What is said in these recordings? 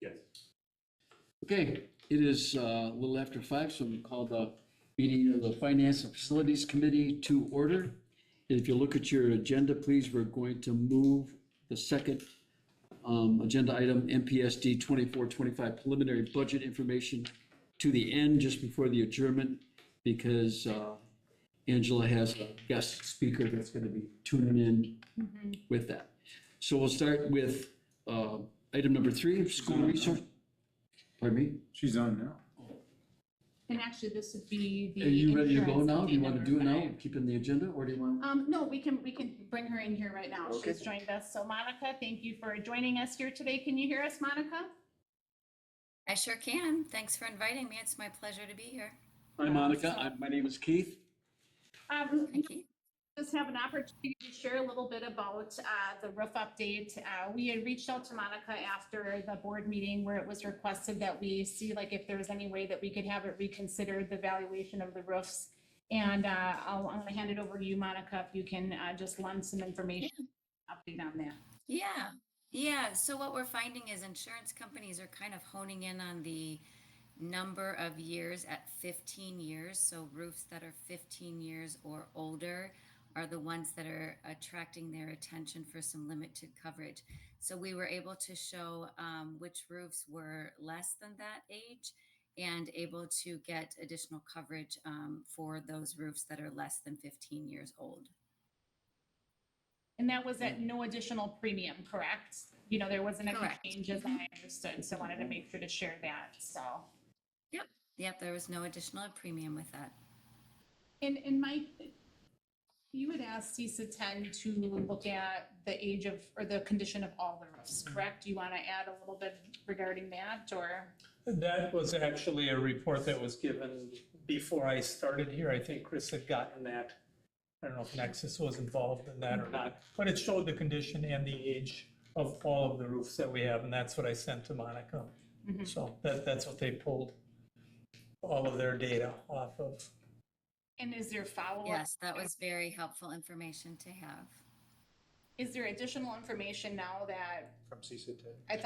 Yes. Okay, it is a little after 5, so we call the meeting of the Finance and Facilities Committee to order. If you look at your agenda, please, we're going to move the second agenda item, MPSD 2425 preliminary budget information, to the end just before the adjournment, because Angela has a guest speaker that's going to be tuning in with that. So we'll start with item number 3, school resource. Pardon me? She's on now. And actually, this would be the. Are you ready to go insurance now? Do you update want to number do it now, 5. keep in the agenda, or do you want? No, we can bring her in here right now. Okay. She's joined us. So Monica, thank you for joining us here today. Can you hear us, Monica? I sure can. Thanks for inviting me. It's my pleasure to be here. Hi, Monica. My name is Keith. Thank you. Just have an opportunity to share a little bit about the roof update. We had reached out to Monica after the board meeting where it was requested that we see like if there was any way that we could have it reconsidered, the valuation of the roofs. And I'm going to hand it over to you, Monica, if you can just lend some information update on that. Yeah. So what we're finding is insurance companies are kind of honing in on the number of years at 15 years. So roofs that are 15 years or older are the ones that are attracting their attention for some limited coverage. So we were able to show which roofs were less than that age and able to get additional coverage for those roofs that are less than 15 years old. And that was at no additional premium, correct? You know, there wasn't any Correct. change as I understood, so I wanted to make sure to share that, so. Yep, there was no additional premium with that. And Mike, you would ask CISA 10 to look at the age of, or the condition of all the roofs, correct? Do you want to add a little bit regarding that, or? That was actually a report that was given before I started here. I think Chris had gotten that. I don't know if Nexus was involved in that or not, but it showed the condition and the age of all of the roofs that we have, and that's what I sent to Monica. So that's what they pulled all of their data off of. And is there follow-up? Yes, that was very helpful information to have. Is there additional information now that, From CISA 10. I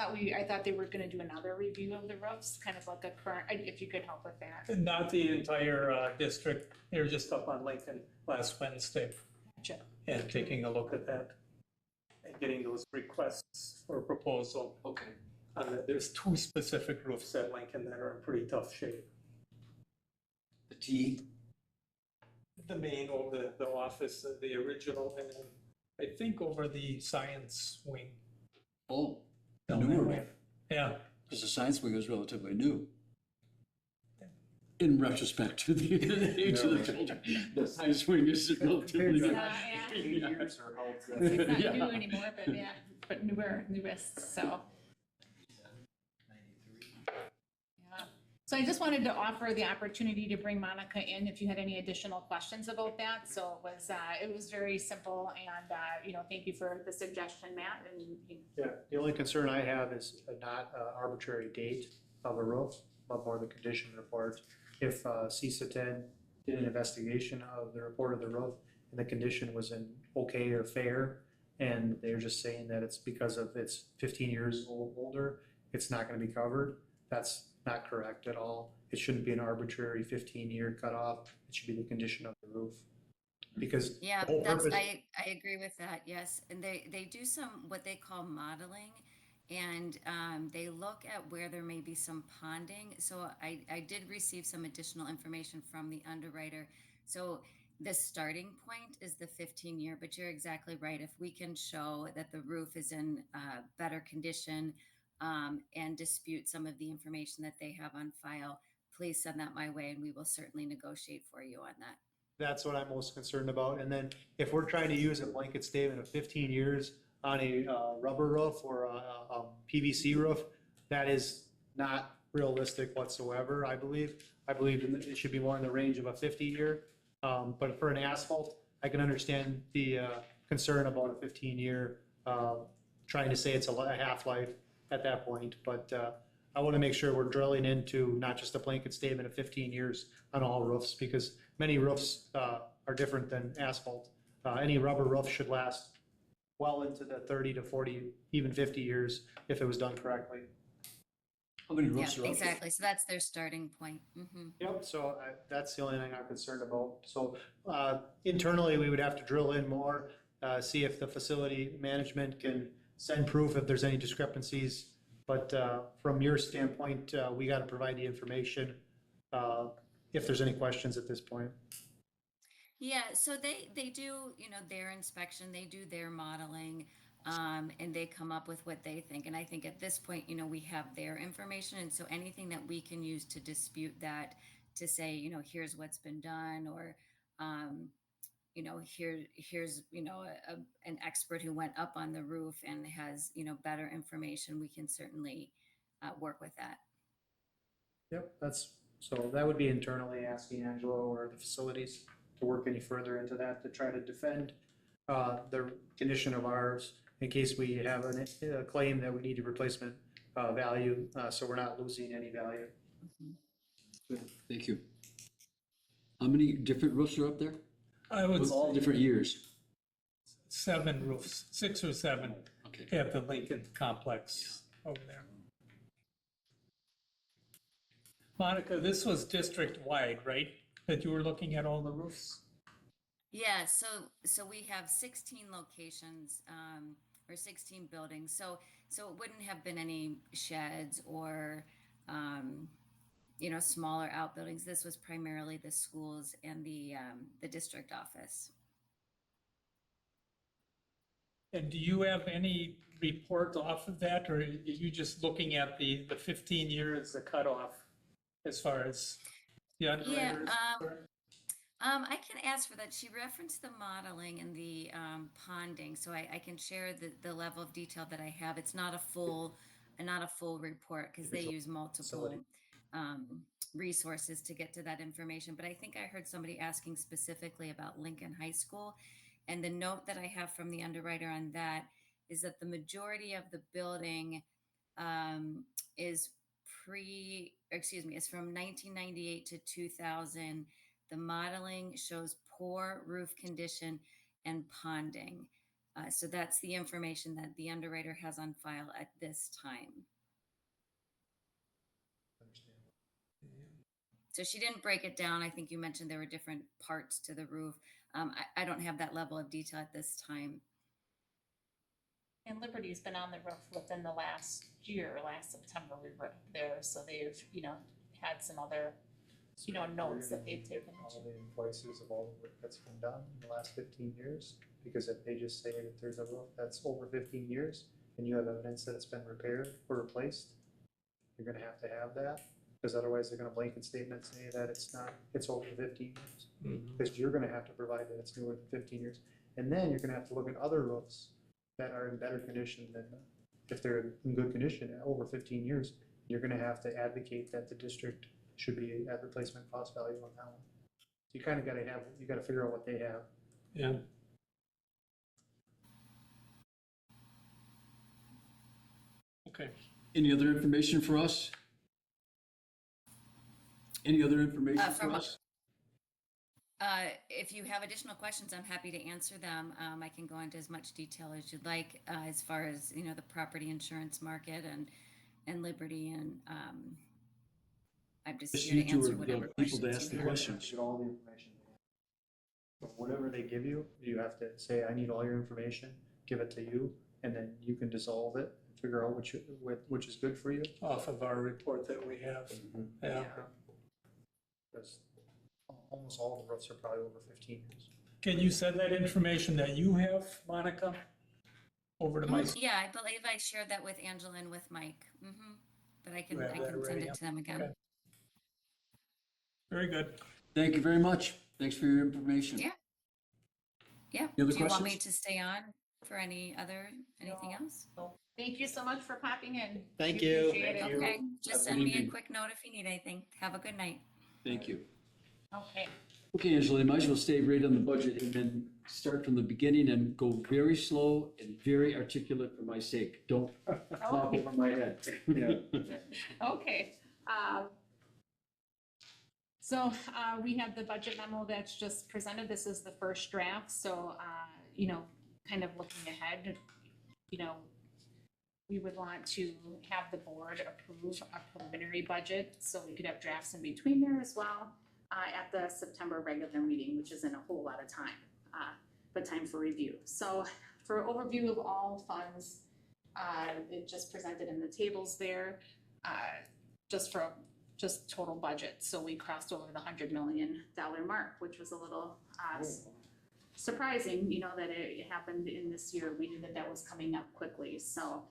thought they were going to do another review of the roofs, kind of like a current, if you could help with that. Not the entire district, they were just up on Lincoln last Wednesday Gotcha. and taking a look at that and getting those requests for proposal. Okay. There's 2 specific roofs at Lincoln that are in pretty tough shape. The T. The main over the office, the original, and then I think over the science wing. Oh, the down newer that way. one, Yeah, because the science wing is relatively new. In retrospect to the age of the children, the science wing is relatively new. Yeah. Years or how It's not Yeah. new anymore, but newest, so. 93. Yeah. So I just wanted to offer the opportunity to bring Monica in if you had any additional questions about that. So it was very simple and, thank you for the suggestion, Matt. And Yeah, the only concern I have is not an arbitrary date of a roof, but more the condition report. If CISA 10 did an investigation of the report of the roof and the condition was in okay or fair, and they're just saying that it's because of it's 15 years older, it's not going to be covered, that's not correct at all. It shouldn't be an arbitrary 15-year cutoff. It should be the condition of the roof. Because Yeah, the whole purpose. I agree with that, yes. And they do some, what they call modeling, and they look at where there may be some ponding. So I did receive some additional information from the underwriter. So the starting point is the 15-year, but you're exactly right. If we can show that the roof is in better condition and dispute some of the information that they have on file, please send that my way and we will certainly negotiate for you on that. That's what I'm most concerned about. And then if we're trying to use a blanket statement of 15 years on a rubber roof or a PVC roof, that is not realistic whatsoever, I believe. I believe it should be more in the range of a 50-year. But for an asphalt, I can understand the concern about a 15-year, trying to say it's a half-life at that point. But I want to make sure we're drilling into not just a blanket statement of 15 years on all roofs, because many roofs are different than asphalt. Any rubber roof should last well into the 30 to 40, even 50 years if it was done correctly. How many Yeah, roofs are up? exactly. So that's their starting point. Yep, so that's the only thing I'm concerned about. So internally, we would have to drill in more, see if the facility management can send proof if there's any discrepancies. But from your standpoint, we got to provide the information if there's any questions at this point. Yeah, so they do, you know, their inspection, they do their modeling, and they come up with what they think. And I think at this point, you know, we have their information, and so anything that we can use to dispute that, to say, you know, here's what's been done, or you know, here's you know an expert who went up on the roof and has, you know, better information, we can certainly work with that. Yep, so that would be internally asking Angelo or the facilities to work any further into that, to try to defend the condition of ours in case we have a claim that we need a replacement value, so we're not losing any value. Thank you. How many different roofs are up there? I would With all say different years? 7 roofs, 6 or 7 Okay. at the Lincoln complex over there. Monica, this was district-wide, right? That you were looking at all the roofs? Yeah, so we have 16 locations, or 16 buildings. So it wouldn't have been any sheds or you know, smaller outbuildings. This was primarily the schools and the district office. And do you have any report off of that, or are you just looking at the 15 year as the cutoff as far as the underwriters? I can ask for that. She referenced the modeling and the ponding, so I can share the level of detail that I have. It's not a full report because they use multiple resources to get to that information. But I think I heard somebody asking specifically about Lincoln High School, and the note that I have from the underwriter on that is that the majority of the building is from 1998 to 2000. The modeling shows poor roof condition and ponding. So that's the information that the underwriter has on file at this time. So she didn't break it down. I think you mentioned there were different parts to the roof. I don't have that level of detail at this time. And Liberty's been on the roof within the last year, last September we were there, so they've, you know, had some other, you know, notes that they've taken. All the invoices of all the work that's been done in the last 15 years, because if they just say that there's a roof that's over 15 years and you have evidence that it's been repaired or replaced, you're gonna have to have that, because otherwise they're gonna blanket statement say that it's over 15 years. Because you're gonna have to provide that it's newer than 15 years. And then you're gonna have to look at other roofs that are in better condition than, if they're in good condition at over 15 years, you're gonna have to advocate that the district should be at replacement cost value on that one. So you kind of gotta figure out what they have. Yeah. Okay. Any other information for us? Any other information for From- us? If you have additional questions, I'm happy to answer them. I can go into as much detail as you'd like, as far as, you know, the property insurance market and Liberty, and I'm just Just here you to two answer are whatever the people to questions ask you the have. questions. Get all the information they have. But whatever they give you, you have to say, I need all your information, give it to you, and then you can dissolve it and figure out which is good for you. Off of our report that we have. Yeah. Because almost all the roofs are probably over 15 years. Can you send that information that you have, Monica, over to my? Yeah, I believe I shared that with Angela and with Mike. But I can You have that send already, it to them again. Okay. Very good. Thank you very much. Thanks for your information. Yeah. Yeah. Any other Do you want me questions? to stay on for anything else? So, thank you so much for popping in. Thank We you. appreciate it. Thank you. Okay, Have just a send good me a evening. quick note if you need anything. Have a good night. Thank you. Okay. Okay, Angela, you might as well stay right on the budget and then start from the beginning and go very slow and very articulate for my sake. Don't talk over my head. Okay. So we have the budget memo that's just presented. This is the first draft. So, you know, kind of looking ahead, you know, we would want to have the board approve a preliminary budget, so we could have drafts in between there as well, at the September regular meeting, which isn't a whole lot of time, but time for review. So for overview of all funds, it just presented in the tables there, just total budget. So we crossed over the $100 million mark, which was a little, surprising, that it happened in this year. We knew that that was coming up quickly. So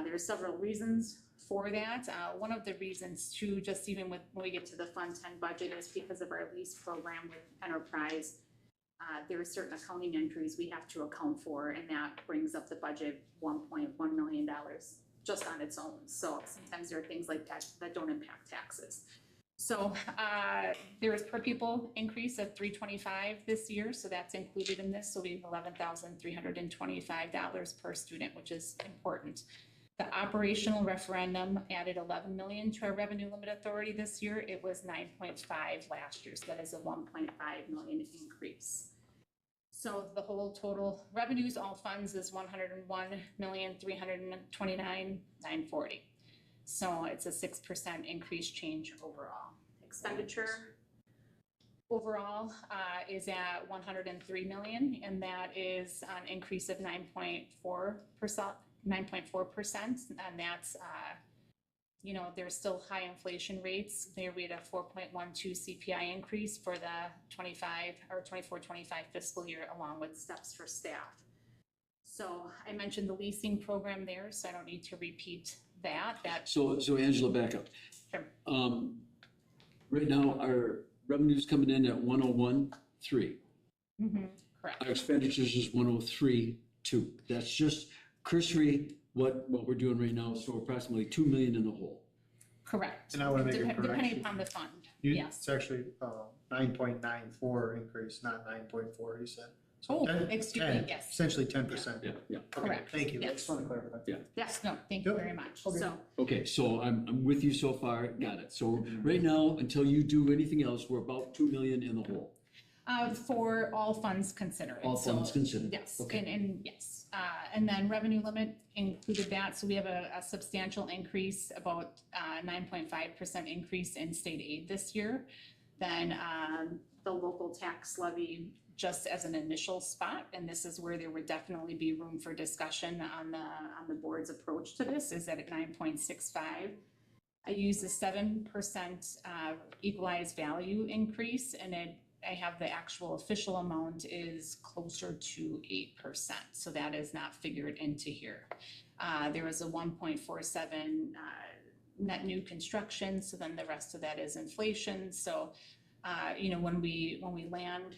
there are several reasons for that. One of the reasons too, just even when we get to the Fund 10 budget, is because of our lease program with Enterprise. There are certain accounting entries we have to account for, and that brings up the budget $1.1 million just on its own. So sometimes there are things like that that don't impact taxes. So there is per pupil increase of $325 this year, so that's included in this. So we have $11,325 per student, which is important. The operational referendum added 11 million to our revenue limit authority this year. It was 9.5 last year, so that is a 1.5 million increase. So the whole total revenues, all funds, is 101,329,940. So it's a 6% increase change overall. Expenditure overall is at 103 million, and that is an increase of 9.4%, and that's, there's still high inflation rates. There we had a 4.12 CPI increase for the 24-25 fiscal year, along with steps for staff. So I mentioned the leasing program there, so I don't need to repeat that. So Angela, back up. Sure. Right now, our revenue's coming in at 101.3. Correct. Our expenditures is 103.2. That's just cursory what we're doing right now, so approximately 2 million in the hole. Correct. And I wanna make a Depending correction. upon the fund, You- yes. It's actually 9.94 increase, not 9.4, you said. So Oh, 10 excuse me, 10, yes. Essentially 10%. Yeah. Okay, Correct. thank you. I Yes. just want to clarify. Yes, no, thank you Yep. very much. Okay. So, Okay, so I'm with you so far, got it. So right now, until you do anything else, we're about 2 million in the hole. for all funds considered. All So, funds considered. Yes, Okay. and yes, and then revenue limit included that, so we have a substantial increase, about 9.5% increase in state aid this year. Then the local tax levy, just as an initial spot, and this is where there would definitely be room for discussion on the board's approach to this, is at 9.65. I used a 7% equalized value increase, and I have the actual official amount is closer to 8%, so that is not figured into here. There was a 1.47 net new construction, so then the rest of that is inflation. So, when we land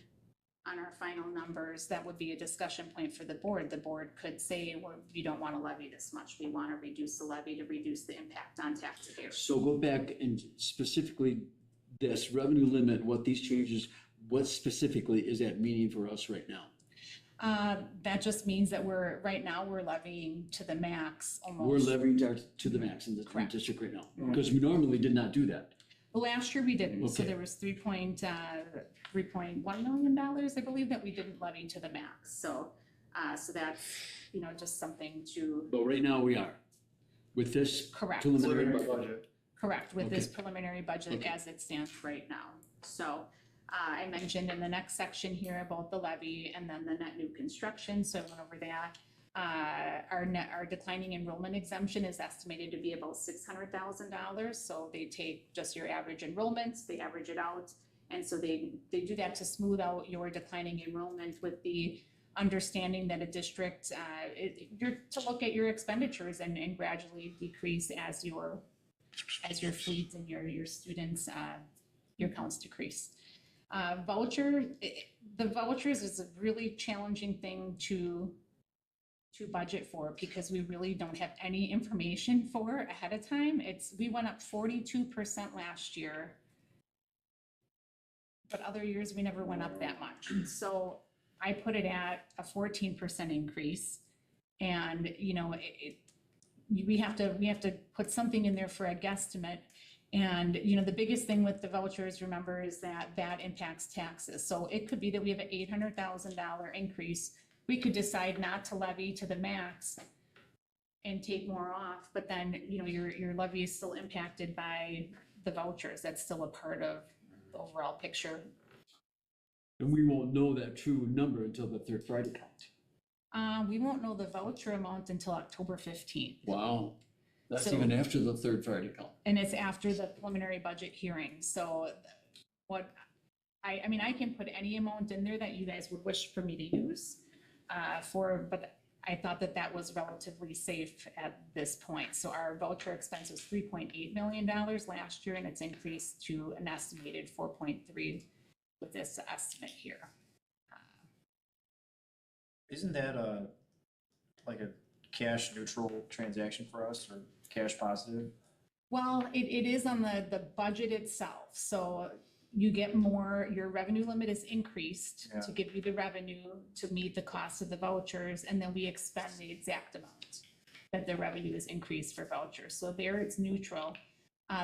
on our final numbers, that would be a discussion point for the board. The board could say, well, we don't want to levy this much. We want to reduce the levy to reduce the impact on taxpayers. So go back and specifically this revenue limit, what these changes, what specifically is that meaning for us right now? That just means that right now we're levying to the max almost. We're levying to the max in the Correct. district right now, because we normally did not do that. Last year we didn't, so Okay. there was $3.1 million, I believe, that we didn't levy to the max. So that's, just something to, But right now we are, with this correct. preliminary Preliminary budget. budget. Correct, with this Okay. preliminary budget Okay. as it stands right now. So I mentioned in the next section here about the levy and then the net new construction, so I went over that. Our declining enrollment exemption is estimated to be about $600,000, so they take just your average enrollments, they average it out. And so they do that to smooth out your declining enrollment, with the understanding that a district, you're to look at your expenditures and gradually decrease as your fleet and your students, your counts decrease. The vouchers is a really challenging thing to budget for, because we really don't have any information for ahead of time. We went up 42% last year, but other years we never went up that much. So I put it at a 14% increase, and we have to put something in there for a guesstimate. And, the biggest thing with the vouchers, remember, is that impacts taxes. So it could be that we have an $800,000 increase. We could decide not to levy to the max and take more off, but then, you know, your levy is still impacted by the vouchers. That's still a part of the overall picture. And we won't know that true number until the third Friday count. We won't know the voucher amount until October 15th. Wow, that's So- even after the third Friday count. And it's after the preliminary budget hearing, so what, I mean, I can put any amount in there that you guys would wish for me to use, but I thought that that was relatively safe at this point. So our voucher expense was $3.8 million last year, and it's increased to an estimated 4.3 with this estimate here. Isn't that like a cash neutral transaction for us or cash positive? Well, it is on the budget itself, so you get more, your revenue limit is increased Yeah. to give you the revenue to meet the cost of the vouchers, and then we expend the exact amount that the revenue is increased for vouchers. So there it's neutral.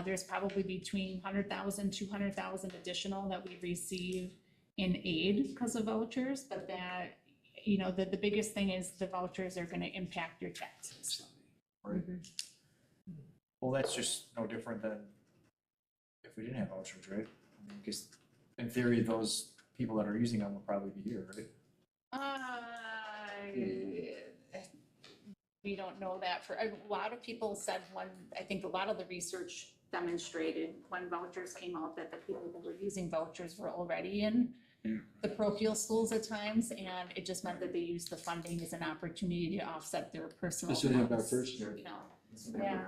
There's probably between 100,000, 200,000 additional that we receive in aid because of vouchers, but that, you know, the biggest thing is the vouchers are gonna impact your taxes. Right. Well, that's just no different than if we didn't have vouchers, right? I mean, because in theory, those people that are using them will probably be here, right? We don't know that for, a lot of people said I think a lot of the research demonstrated when vouchers came out that the people that were using vouchers were already in the parochial schools at times, and it just meant that they used the funding as an opportunity to offset their personal. This would have our costs, first year. you know. Yeah,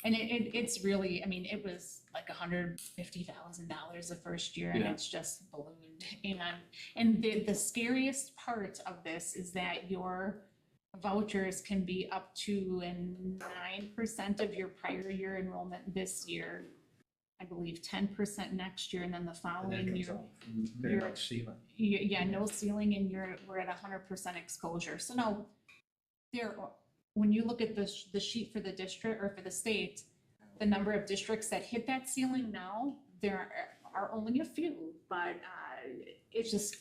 and it's really, I mean, it was like $150,000 the first year, and Yeah. it's just ballooned. And the scariest part of this is that your vouchers can be up to 9% of your prior year enrollment this year. I believe 10% next year, and then the following year. Very much ceiling. Yeah, no ceiling, and we're at 100% exposure. So now, when you look at the sheet for the district or for the state, the number of districts that hit that ceiling now, there are only a few, but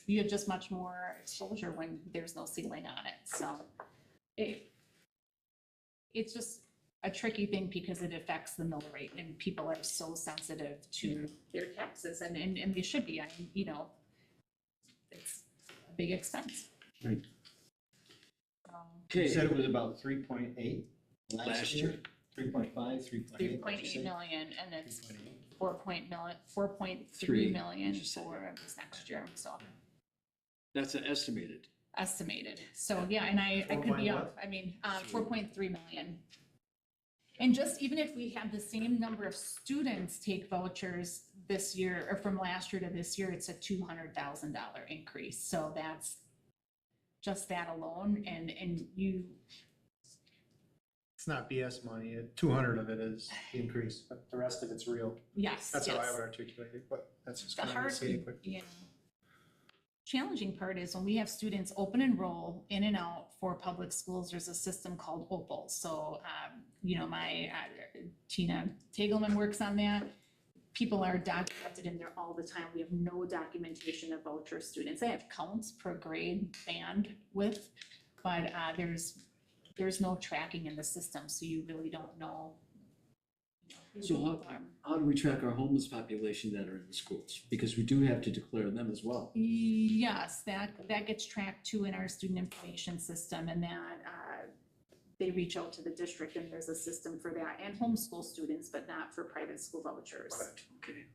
you have just much more exposure when there's no ceiling on it. So it's just a tricky thing because it affects the mill rate, and people are so sensitive to their taxes, and they should be. I mean, you know, it's a big expense. Right. You Okay, said it was about 3.8 Last last year. year? 3.5, 3.8? 3.8 million, and it's 4.3 Three, million you said. for this next year, so that's an estimated. estimated. So, yeah, and I could 4 be point off, I mean, 4.3 million. And just even if we have the same number of students take vouchers this year, or from last year to this year, it's a $200,000 increase. So that's just that alone, and you, It's not BS money. 200 of it is the increase, but the rest of it's real. yes, That's how I yes. would articulate it, but that's just The kind of hard, skating quick. you know, challenging part is when we have students open enroll in and out for public schools, there's a system called Opal. So, you know, my Tina Tagelman works on that. People are documented in there all the time. We have no documentation of voucher students. They have counts per grade band width, but there's no tracking in the system, so you really don't know. So how do we track our homeless population that are in the schools? Because we do have to declare them as well. Yes, that gets tracked too in our student information system, and that they reach out to the district, and there's a system for that, and homeschool students, but not for private school vouchers. Okay.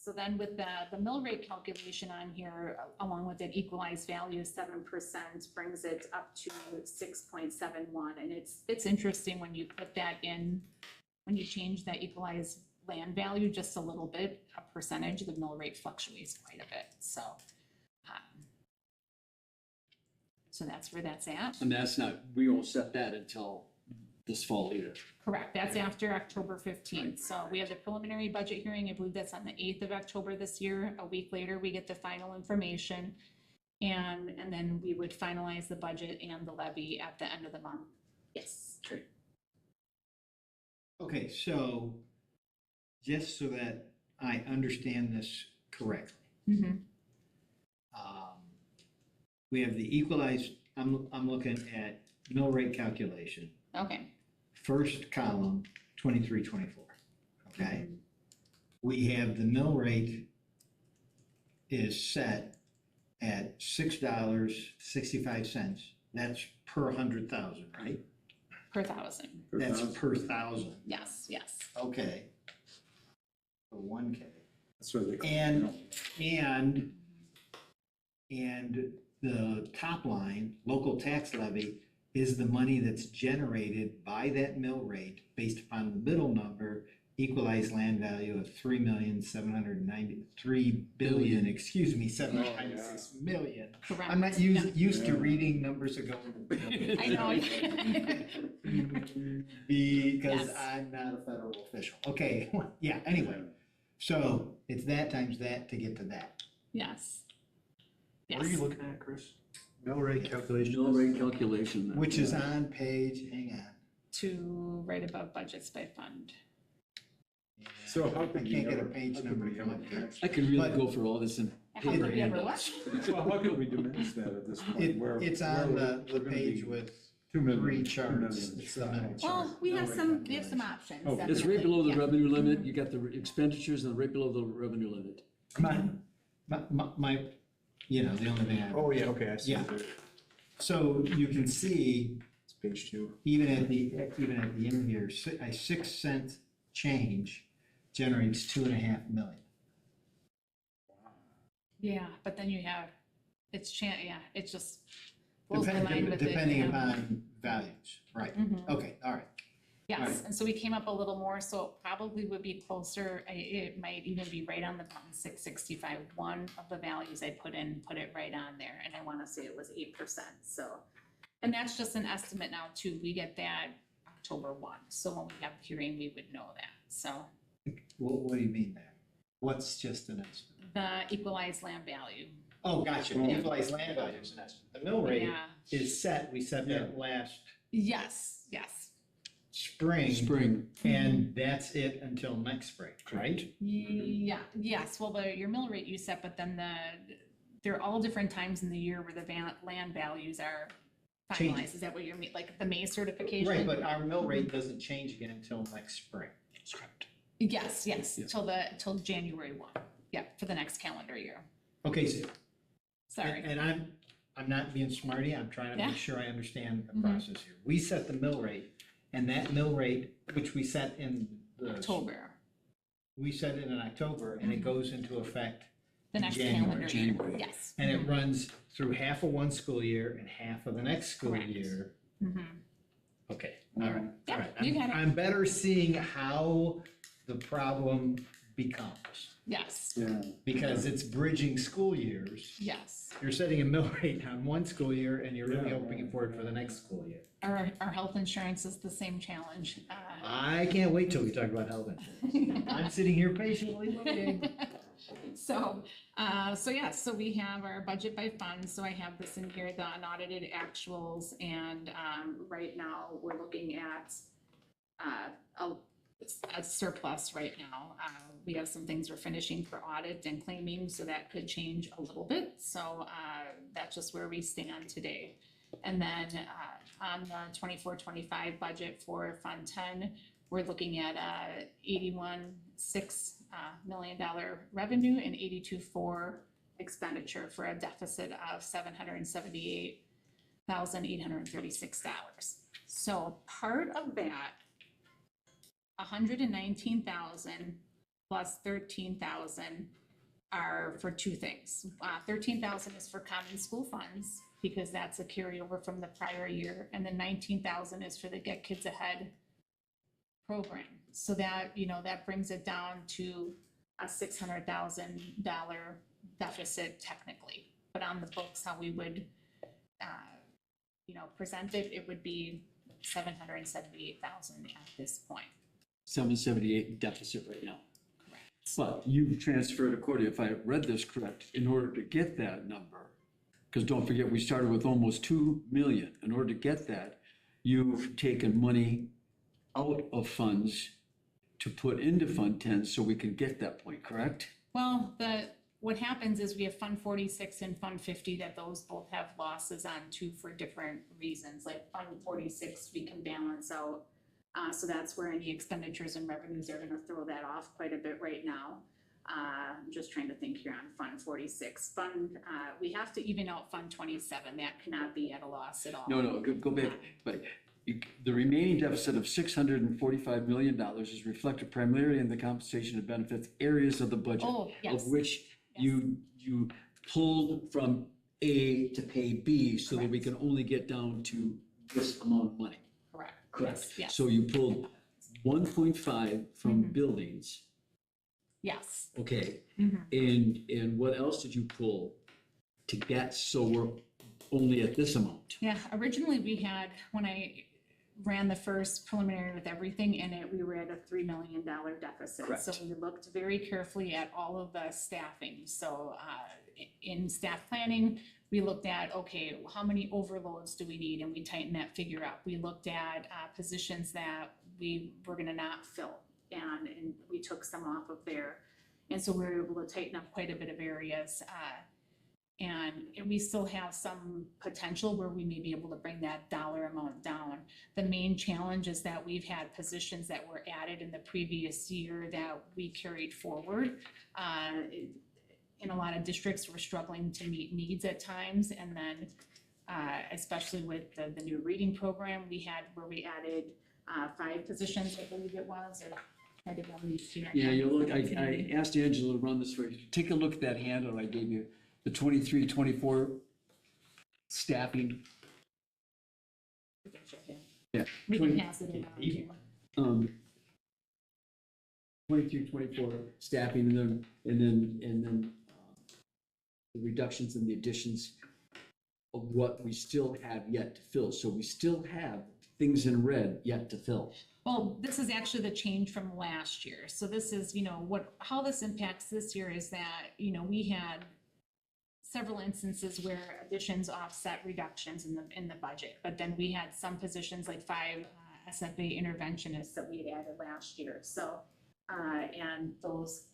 So then with the mill rate calculation on here, along with an equalized value of 7%, brings it up to 6.71. And it's interesting when you put that in, when you change that equalized land value just a little bit, a percentage, the mill rate fluctuates quite a bit. So that's where that's at. And that's not, we won't set that until this fall either. Correct, that's after October 15th. So we have the preliminary budget hearing, I believe that's on the 8th of October this year. A week later, we get the final information. And then we would finalize the budget and the levy at the end of the month. Yes. Okay, so just so that I understand this correctly, Mhm. we have the equalized I'm looking at mill rate calculation, Okay, first column, 23, 24. Okay? We have the mill rate is set at $6.65. That's per 100,000, right? per thousand. That's per thousand. Yes, yes. Okay. For 1K. That's what they call it. And the top line, local tax levy, is the money that's generated by that mill rate based upon the middle number, equalized land value of 796 million. Correct. I'm not used to reading numbers that go in I know. because Yes. I'm not a federal official. Okay, yeah, anyway. So it's that times that to get to that. Yes. What are you Yes. looking at, Chris? Mill rate calculation. Mill rate calculation. Which is on page, hang on. To right above budgets by fund. So how I could we can't get a ever- page how could number we to come ever up here. diminish I could really But- go for all this in How paper could we ever handouts. that? Well, how could we diminish that at this point? Where- It's where on we're the gonna page be with 2 million, three 2 charts. million It's the middle chart. Well, we have some options. Oh, It's right definitely, below the yeah. revenue limit, you got the expenditures and right below the revenue limit. My, the only thing I. Oh, yeah, okay, I see. Yeah. it there. So you can see, It's page 2. even at the end here, a 6 cent change generates 2.5 million. Yeah, but then you have, it's it's just. blows my mind with it, Depending yeah. upon values, right? Mhm. Okay, all right. Yes, Right. and so we came up a little more, so it probably would be closer, it might even be right on the button, 665. One of the values I put it right on there, and I wanna say it was 8%, so. And that's just an estimate now too, we get that October 1, so when we have the hearing, we would know that, so. What do you mean there? What's just an estimate? The equalized land value, Oh, gotcha. Equalized land value is an estimate. The mill rate yeah, is set, we set that last yes, spring. Spring, And that's it until next spring, right? yeah, yes, well, your mill rate you set, but then there are all different times in the year where the land values are Change. finalized, is that what you mean, like the May certification? Right, but our mill rate doesn't change again until next spring. that's correct. Yes, Yeah. till January 1, yeah, for the next calendar year, Okay, so, sorry. and I'm not being smarty, I'm trying to Yeah. make sure I understand the Mhm. process here. We set the mill rate, and that mill rate, which we set in the. October, We set it in October, and it Mhm. goes into effect, the next January. calendar year, January. yes. and it runs through half of one school year and half of the next school Correct. year. Mhm. Okay, all right, all Yeah, right. you got it. I'm better seeing how the problem becomes, Yes, Yeah. because it's bridging school years. yes. You're setting a mill rate on one school year, and you're really Yeah. hoping for it for the next school year. Our health insurance is the same challenge. I can't wait till we talk about health insurance. I'm sitting here patiently waiting. So we have our budget by fund, so I have this in here, the unaudited actuals, and, right now, we're looking at, a surplus right now. We have some things we're finishing for audit and claiming, so that could change a little bit, so, that's just where we stand today. And then, on the 24-25 budget for Fund 10, we're looking at $81.6 million revenue and $82.4 expenditure for a deficit of $778,836. So part of that, $119,000 plus $13,000 are for two things. $13,000 is for common school funds, because that's a carryover from the prior year, and then $19,000 is for the Get Kids Ahead program. So that, that brings it down to a $600,000 deficit technically. But on the books, how we would, present it, it would be $778,000 at this point. 778 deficit right now. Correct. But you've transferred according, if I read this correct, in order to get that number, because don't forget, we started with almost 2 million. In order to get that, you've taken money out of funds to put into Fund 10 so we can get that point, correct? Well, what happens is we have Fund 46 and Fund 50 that those both have losses on too for different reasons. Like Fund 46, we can balance out. So that's where any expenditures and revenues are gonna throw that off quite a bit right now. I'm just trying to think here on Fund 46. We have to even out Fund 27. That cannot be at a loss at all. No, go back, but the remaining deficit of $645 million is reflected primarily in the compensation and benefits areas of the budget. Oh, yes. Of which you pulled from A to pay B so that we can only get down to this amount of money. Correct. Correct. Yes. So you pulled 1.5 from Mhm. buildings, Yes. okay? Mhm. And what else did you pull to get, so we're only at this amount? Yeah, originally we had, when I ran the first preliminary with everything in it, we were at a $3 million deficit. Correct. So we looked very carefully at all of the staffing. So in staff planning, we looked at, okay, how many overloads do we need? And we tightened that figure up. We looked at positions that we were gonna not fill, and we took some off of there. And so we were able to tighten up quite a bit of areas. And we still have some potential where we may be able to bring that dollar amount down. The main challenge is that we've had positions that were added in the previous year that we carried forward. In a lot of districts, we're struggling to meet needs at times, and then especially with the new reading program we had, where we added 5 positions, I believe it was, or I did one these here. Yeah, you look, I asked Angela to run this for you. Take a look at that handout I gave you, the 23, 24 staffing. Yeah. We can pass it around here. 23, 24 staffing, and then the reductions and the additions of what we still have yet to fill. So we still have things in red yet to fill. Well, this is actually the change from last year. So this is, how this impacts this year is that, we had several instances where additions offset reductions in the budget. But then we had some positions, like 5 SFA interventionists that we had added last year. So, and those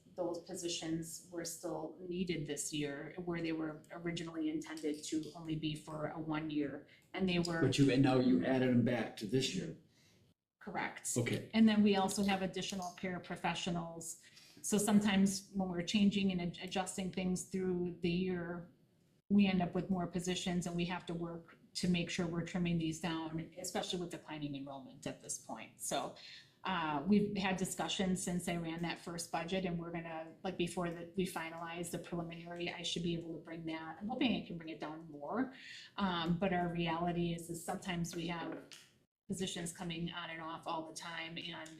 positions were still needed this year, where they were originally intended to only be for a 1 year. And they were And now you added them back to this year. correct. Okay. And then we also have additional paraprofessionals. So sometimes when we're changing and adjusting things through the year, we end up with more positions, and we have to work to make sure we're trimming these down, especially with declining enrollment at this point. So we've had discussions since I ran that first budget, and we're gonna, before we finalize the preliminary, I should be able to bring that. I'm hoping I can bring it down more. But our reality is sometimes we have positions coming on and off all the time, and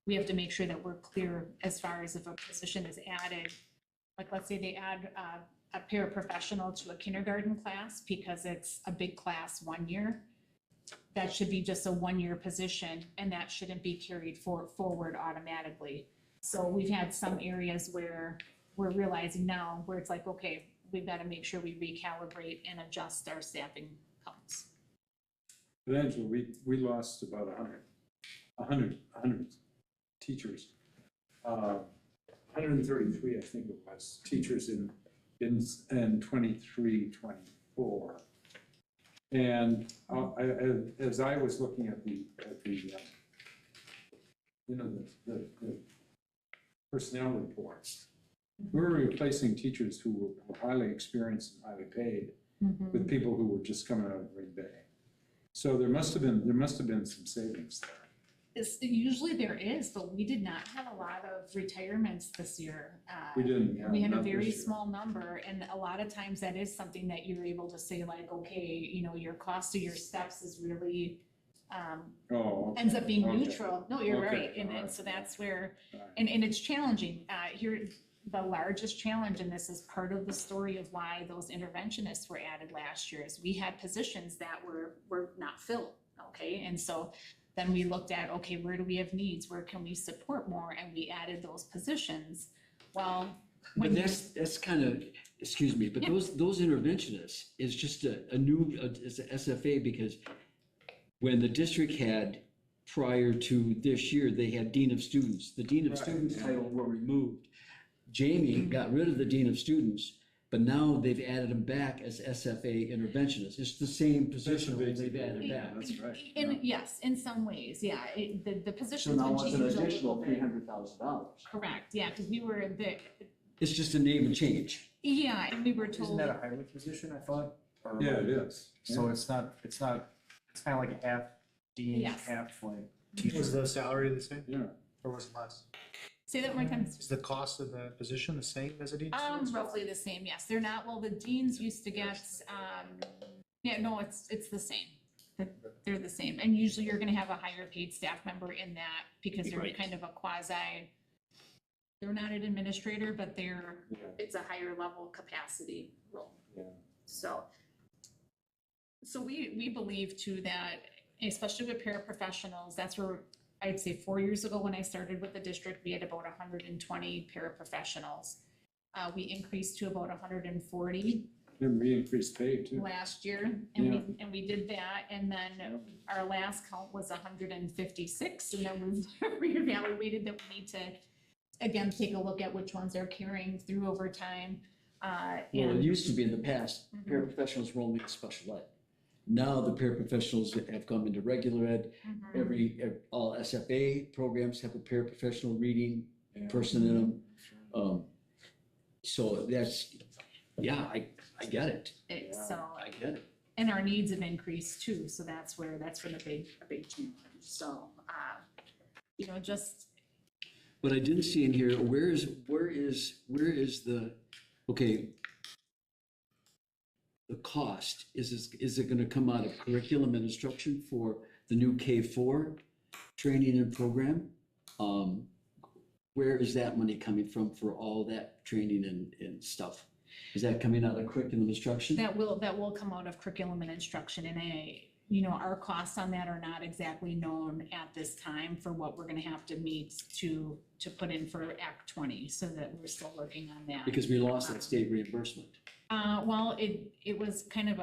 we have to make sure that we're clear as far as if a position is added. Like, let's say they add a paraprofessional to a kindergarten class because it's a big class 1 year. That should be just a 1-year position, and that shouldn't be carried forward automatically. So we've had some areas where we're realizing now where it's like, okay, we've got to make sure we recalibrate and adjust our staffing counts. But Angela, we lost about 100 teachers. 133, I think it was, teachers in 23, 24. And as I was looking at the personnel reports, we were replacing teachers who were highly experienced and highly paid with people who were just coming out of Green Bay. So there must have been some savings there. Usually there is, but we did not have a lot of retirements this year. We didn't, yeah, We had a not very this year. small number, and a lot of times that is something that you're able to say like, okay, your cost of your steps is really, Oh, okay. ends up being Okay. neutral. No, you're Okay, right, and alright. so that's where, All right. and it's challenging. Here, the largest challenge, and this is part of the story of why those interventionists were added last year, is we had positions that were not filled, okay? And so then we looked at, okay, where do we have needs? Where can we support more? And we added those positions. Well, But when you, that's kind of, excuse me, but Yeah. those interventionists is just a new, it's a SFA, because when the district had, prior to this year, they had dean of students. The dean of Right, students yeah. title were removed. Jamie got rid of the dean of students, but now they've added him back as SFA interventionist. It's the same position that they've added back. That's right. Yes, in some ways, yeah, the So position's now been it's changed an a little additional bit. $300,000. Correct, yeah, because we were It's just a name and change. yeah, and we were Isn't told, that a highway position, I thought? Or- Yeah, it is. So it's not, it's kind of like a half dean, Yes. half like Was teacher. the salary the same, Yeah. or was it less? say that one more time. Is the cost of the position the same as a dean? Roughly the same, yes, they're not, well, the deans used to get, yeah, no, it's the same. They're the same, and usually you're gonna have a higher paid staff member in that, because they're Right. kind of a quasi, they're not an administrator, but it's a higher level capacity role. Yeah. So we believe too that, especially with paraprofessionals, that's where, I'd say 4 years ago when I started with the district, we had about 120 paraprofessionals. We increased to about 140 And we increased pay too. last year, and we did that, and then our last count was 156, and then we reevaluated that we need to, again, take a look at which ones are carrying through over time. Well, it And used to be in the past, paraprofessionals were only in special ed. Now the paraprofessionals have come into regular ed. All SFA programs have a paraprofessional reading person in them. So that's, yeah, I get it. so, I get it. and our needs have increased too, so that's been a big challenge, so, just, But I didn't see in here, where is the, okay, the cost, is it gonna come out of curriculum and instruction for the new K4 training and program? Where is that money coming from for all that training and stuff? Is that coming out of curriculum instruction? that will come out of curriculum and instruction, and our costs on that are not exactly known at this time for what we're gonna have to meet to put in for Act 20, so that we're still working on that. Because we lost that state reimbursement. Well, it was kind of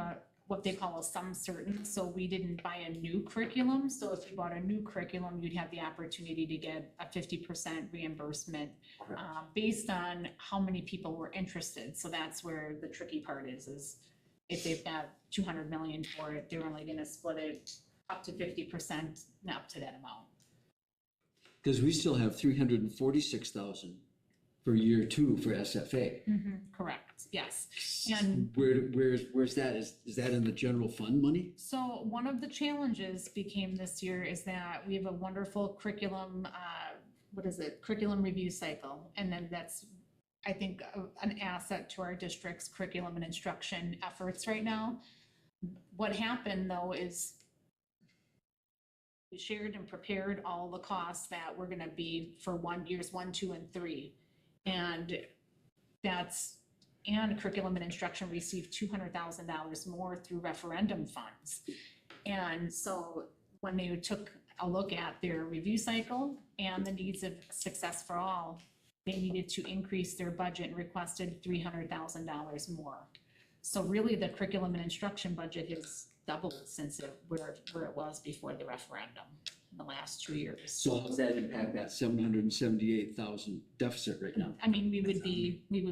what they call a sum certain, so we didn't buy a new curriculum. So if you bought a new curriculum, you'd have the opportunity to get a 50% reimbursement based on how many people were interested. So that's where the tricky part is if they've got 200 million for it, they're only gonna split it up to 50%, up to that amount. Because we still have 346,000 for year 2 for SFA. Correct, yes. And Where's that? Is that in the general fund money? so one of the challenges became this year is that we have a wonderful curriculum, curriculum review cycle. And then that's, I think, an asset to our district's curriculum and instruction efforts right now. What happened though is we shared and prepared all the costs that were gonna be for years 1, 2, and 3. And curriculum and instruction received $200,000 more through referendum funds. And so when they took a look at their review cycle and the needs of Success for All, they needed to increase their budget and requested $300,000 more. So really, the curriculum and instruction budget has doubled since where it was before the referendum in the last 2 years. So how does that impact that 778,000 deficit right now? I mean, we would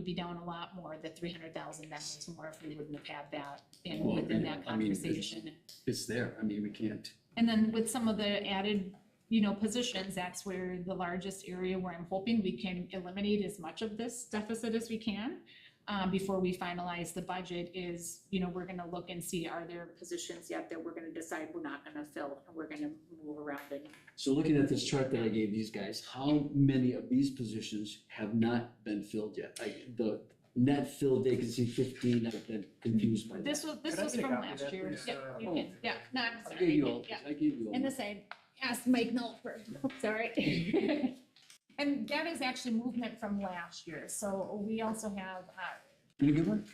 be down a lot more, the $300,000 more, if we wouldn't have had that in that I mean, conversation. It's there. I mean, we can't. And then with some of the added, positions, that's where the largest area where I'm hoping we can eliminate as much of this deficit as we can. Before we finalize the budget is, we're gonna look and see, are there positions yet that we're gonna decide we're not gonna fill, and we're gonna move around and So looking at this chart that I gave these guys, how many of these positions have not been filled yet? The net filled vacancy 15, I've been confused by that. this was Could I get a from copy of last that, year. please? Yep, you can, yeah, no, I'm I sorry. gave you all, Yeah. I gave you all. And the same, ask Mike Knopfer, sorry. And that is actually movement from last year, so we also have, Can you give one?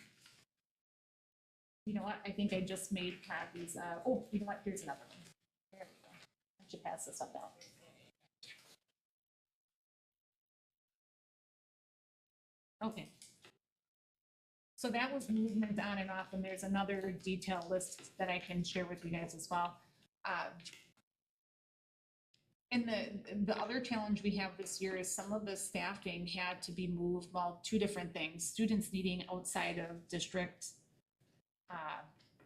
you know what, I think I just made copies of, you know what, here's another one. There we go. I should pass this up now. Okay. So that was movement on and off, and there's another detailed list that I can share with you guys as well. And the other challenge we have this year is some of the staffing had to be moved, well, two different things. Students needing outside of district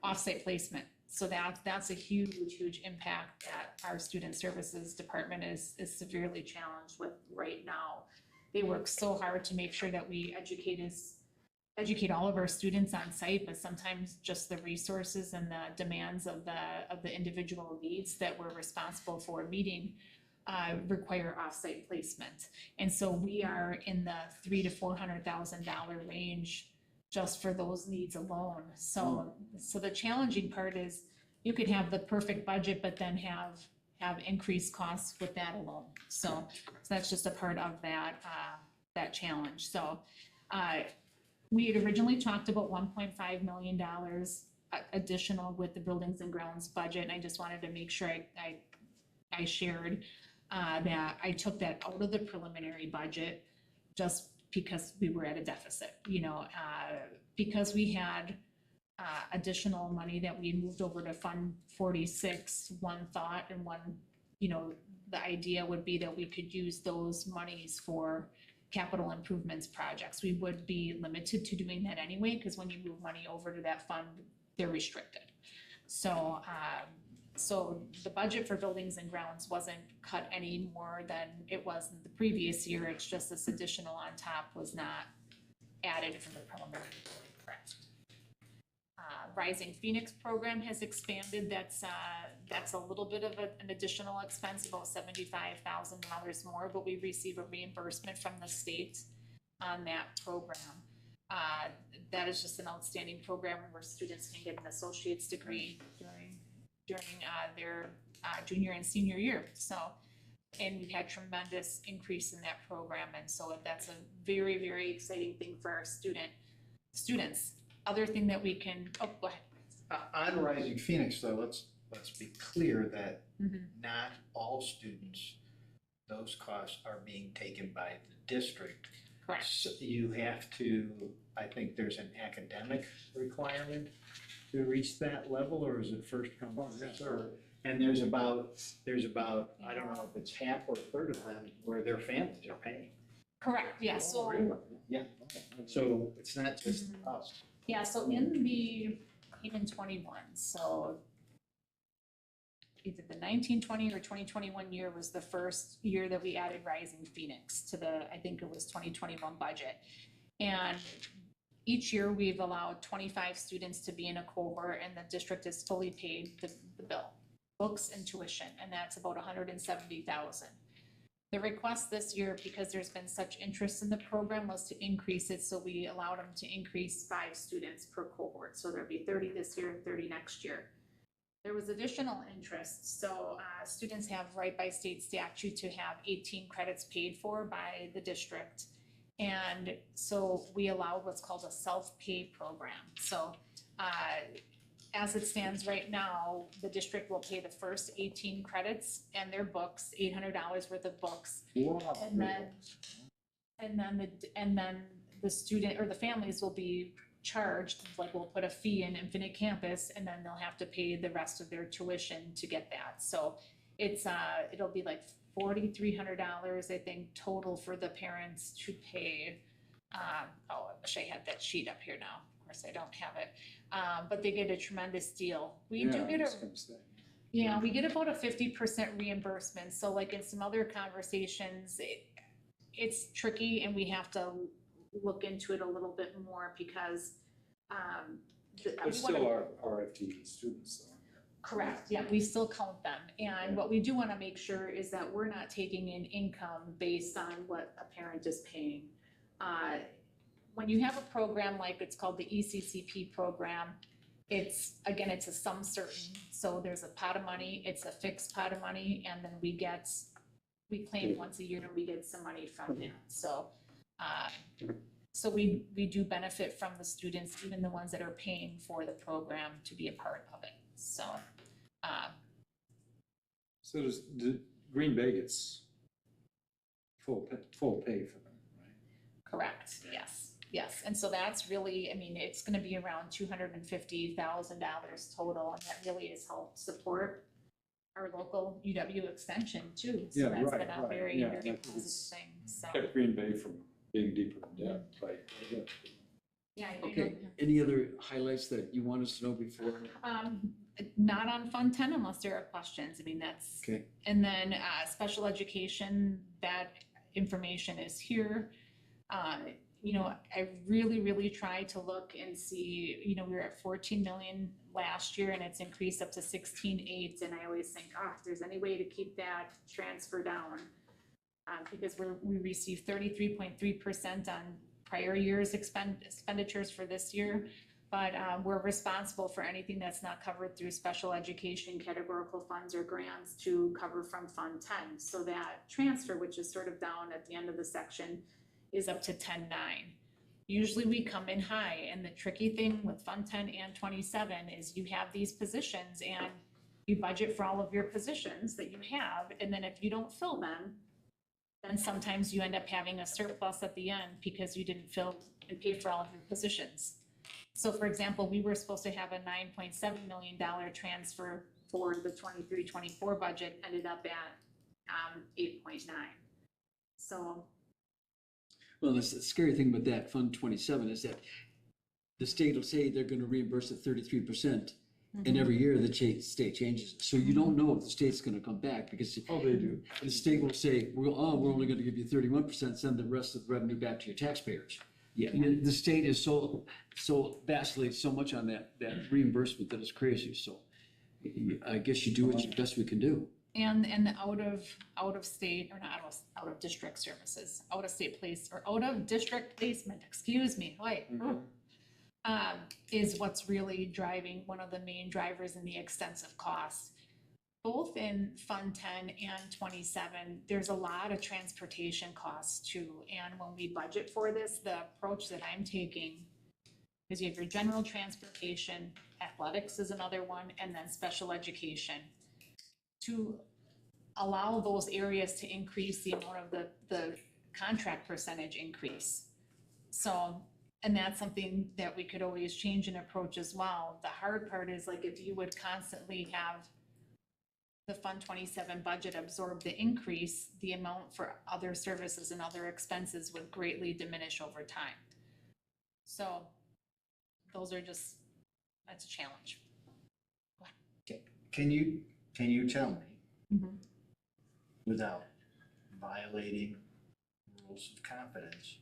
offsite placement. So that's a huge impact that our student services department is severely challenged with right now. They work so hard to make sure that we educate all of our students on site, but sometimes just the resources and the demands of the individual needs that we're responsible for meeting require offsite placement. And so we are in the $300,000 to $400,000 range just for those needs alone. So the challenging part is you could have the perfect budget, but then have increased costs with that alone. So that's just a part of that challenge. So we had originally talked about $1.5 million additional with the buildings and grounds budget. And I just wanted to make sure I shared that I took that out of the preliminary budget just because we were at a deficit, because we had additional money that we moved over to Fund 46, one thought and one, the idea would be that we could use those monies for capital improvements projects. We would be limited to doing that anyway, because when you move money over to that fund, they're restricted. So the budget for buildings and grounds wasn't cut any more than it was in the previous year. It's just this additional on top was not added from the preliminary. Correct. Rising Phoenix program has expanded. That's a little bit of an additional expense, about $75,000 more, but we receive a reimbursement from the state on that program. That is just an outstanding program where students can get an associate's degree during their junior and senior year. So, and we've had tremendous increase in that program, and so that's a very exciting thing for our students. Other thing that we can, go ahead. On Rising Phoenix, though, let's be clear that not all students, those costs are being taken by the district. Correct. So you have to, I think there's an academic requirement to reach that level, or is it first come, first served? And there's about, I don't know if it's half or a third of them where their families are paying. Correct, yeah, so. Yeah, so it's not just us. Yeah, so in the, even 21, so either the 1920 or 2021 year was the first year that we added Rising Phoenix to I think it was 2021 budget. And each year we've allowed 25 students to be in a cohort, and the district has fully paid the bill, books and tuition, and that's about $170,000. The request this year, because there's been such interest in the program, was to increase it, so we allowed them to increase 5 students per cohort. So there'll be 30 this year and 30 next year. There was additional interest, so students have right by state statute to have 18 credits paid for by the district. And so we allowed what's called a self-pay program. So as it stands right now, the district will pay the first 18 credits and their books, $800 worth of books. And then the student or the families will be charged, like we'll put a fee in Infinite Campus, and then they'll have to pay the rest of their tuition to get that. So it's it'll be like $4,300, I think, total for the parents to pay. I wish I had that sheet up here now. Of course, I don't have it. But they get a tremendous deal. We do get we get about a 50% reimbursement. So like in some other conversations, it's tricky, and we have to look into it a little bit more because There's still our RFTE students though. Correct, yeah, we still count them. And what we do want to make sure is that we're not taking in income based on what a parent is paying. When you have a program like it's called the ECCP program, it's a sum certain. So there's a pot of money, it's a fixed pot of money, and then we claim once a year and we get some money from that. So we do benefit from the students, even the ones that are paying for the program, to be a part of it. So So Green Bay gets full pay for them, right? correct, yes. And so that's really, I mean, it's gonna be around $250,000 total, and that really has helped support our local UW extension too. So Yeah, that's right, been a right, very, yeah, very that positive was- thing, so. Kept Green Bay from being deeper in debt, like, Yeah, I think- Okay, any other highlights that you want us to know before? Not on Fund 10 unless there are questions. I mean, that's. Okay. And then, special education, that information is here. You know, I really, really tried to look and see, you know, we were at 14 million last year and it's increased up to 16.8. And I always think, if there's any way to keep that transfer down. Because we received 33.3% on prior year's expenditures for this year. But we're responsible for anything that's not covered through special education categorical funds or grants to cover from Fund 10. So that transfer, which is sort of down at the end of the section, is up to 10.9. Usually we come in high, and the tricky thing with Fund 10 and 27 is you have these positions and you budget for all of your positions that you have, and then if you don't fill them, then sometimes you end up having a surplus at the end because you didn't fill and pay for all of your positions. So for example, we were supposed to have a $9.7 million transfer for the 23-24 budget, ended up at 8.9. So, Well, the scary thing with that Fund 27 is that the state will say they're gonna reimburse it 33%, and every year the state changes it. So you don't know if the state's gonna come back, because oh, they do. the state will say, we're only gonna give you 31%, send the rest of the revenue back to your taxpayers. Yeah, the state is so vacillates so much on that reimbursement that it's crazy, so I guess you do what's the best we can do. and the out of state, or not out of district services, out of state place, or out of district placement, excuse me, is what's really driving, one of the main drivers in the extensive costs. Both in Fund 10 and 27, there's a lot of transportation costs too. And when we budget for this, the approach that I'm taking is you have your general transportation, athletics is another one, and then special education. To allow those areas to increase the amount of the contract percentage increase. So, and that's something that we could always change and approach as well. The hard part is like if you would constantly have the Fund 27 budget absorb the increase, the amount for other services and other expenses would greatly diminish over time. So those are just, that's a challenge. Can you tell me, Mhm. without violating rules of confidence,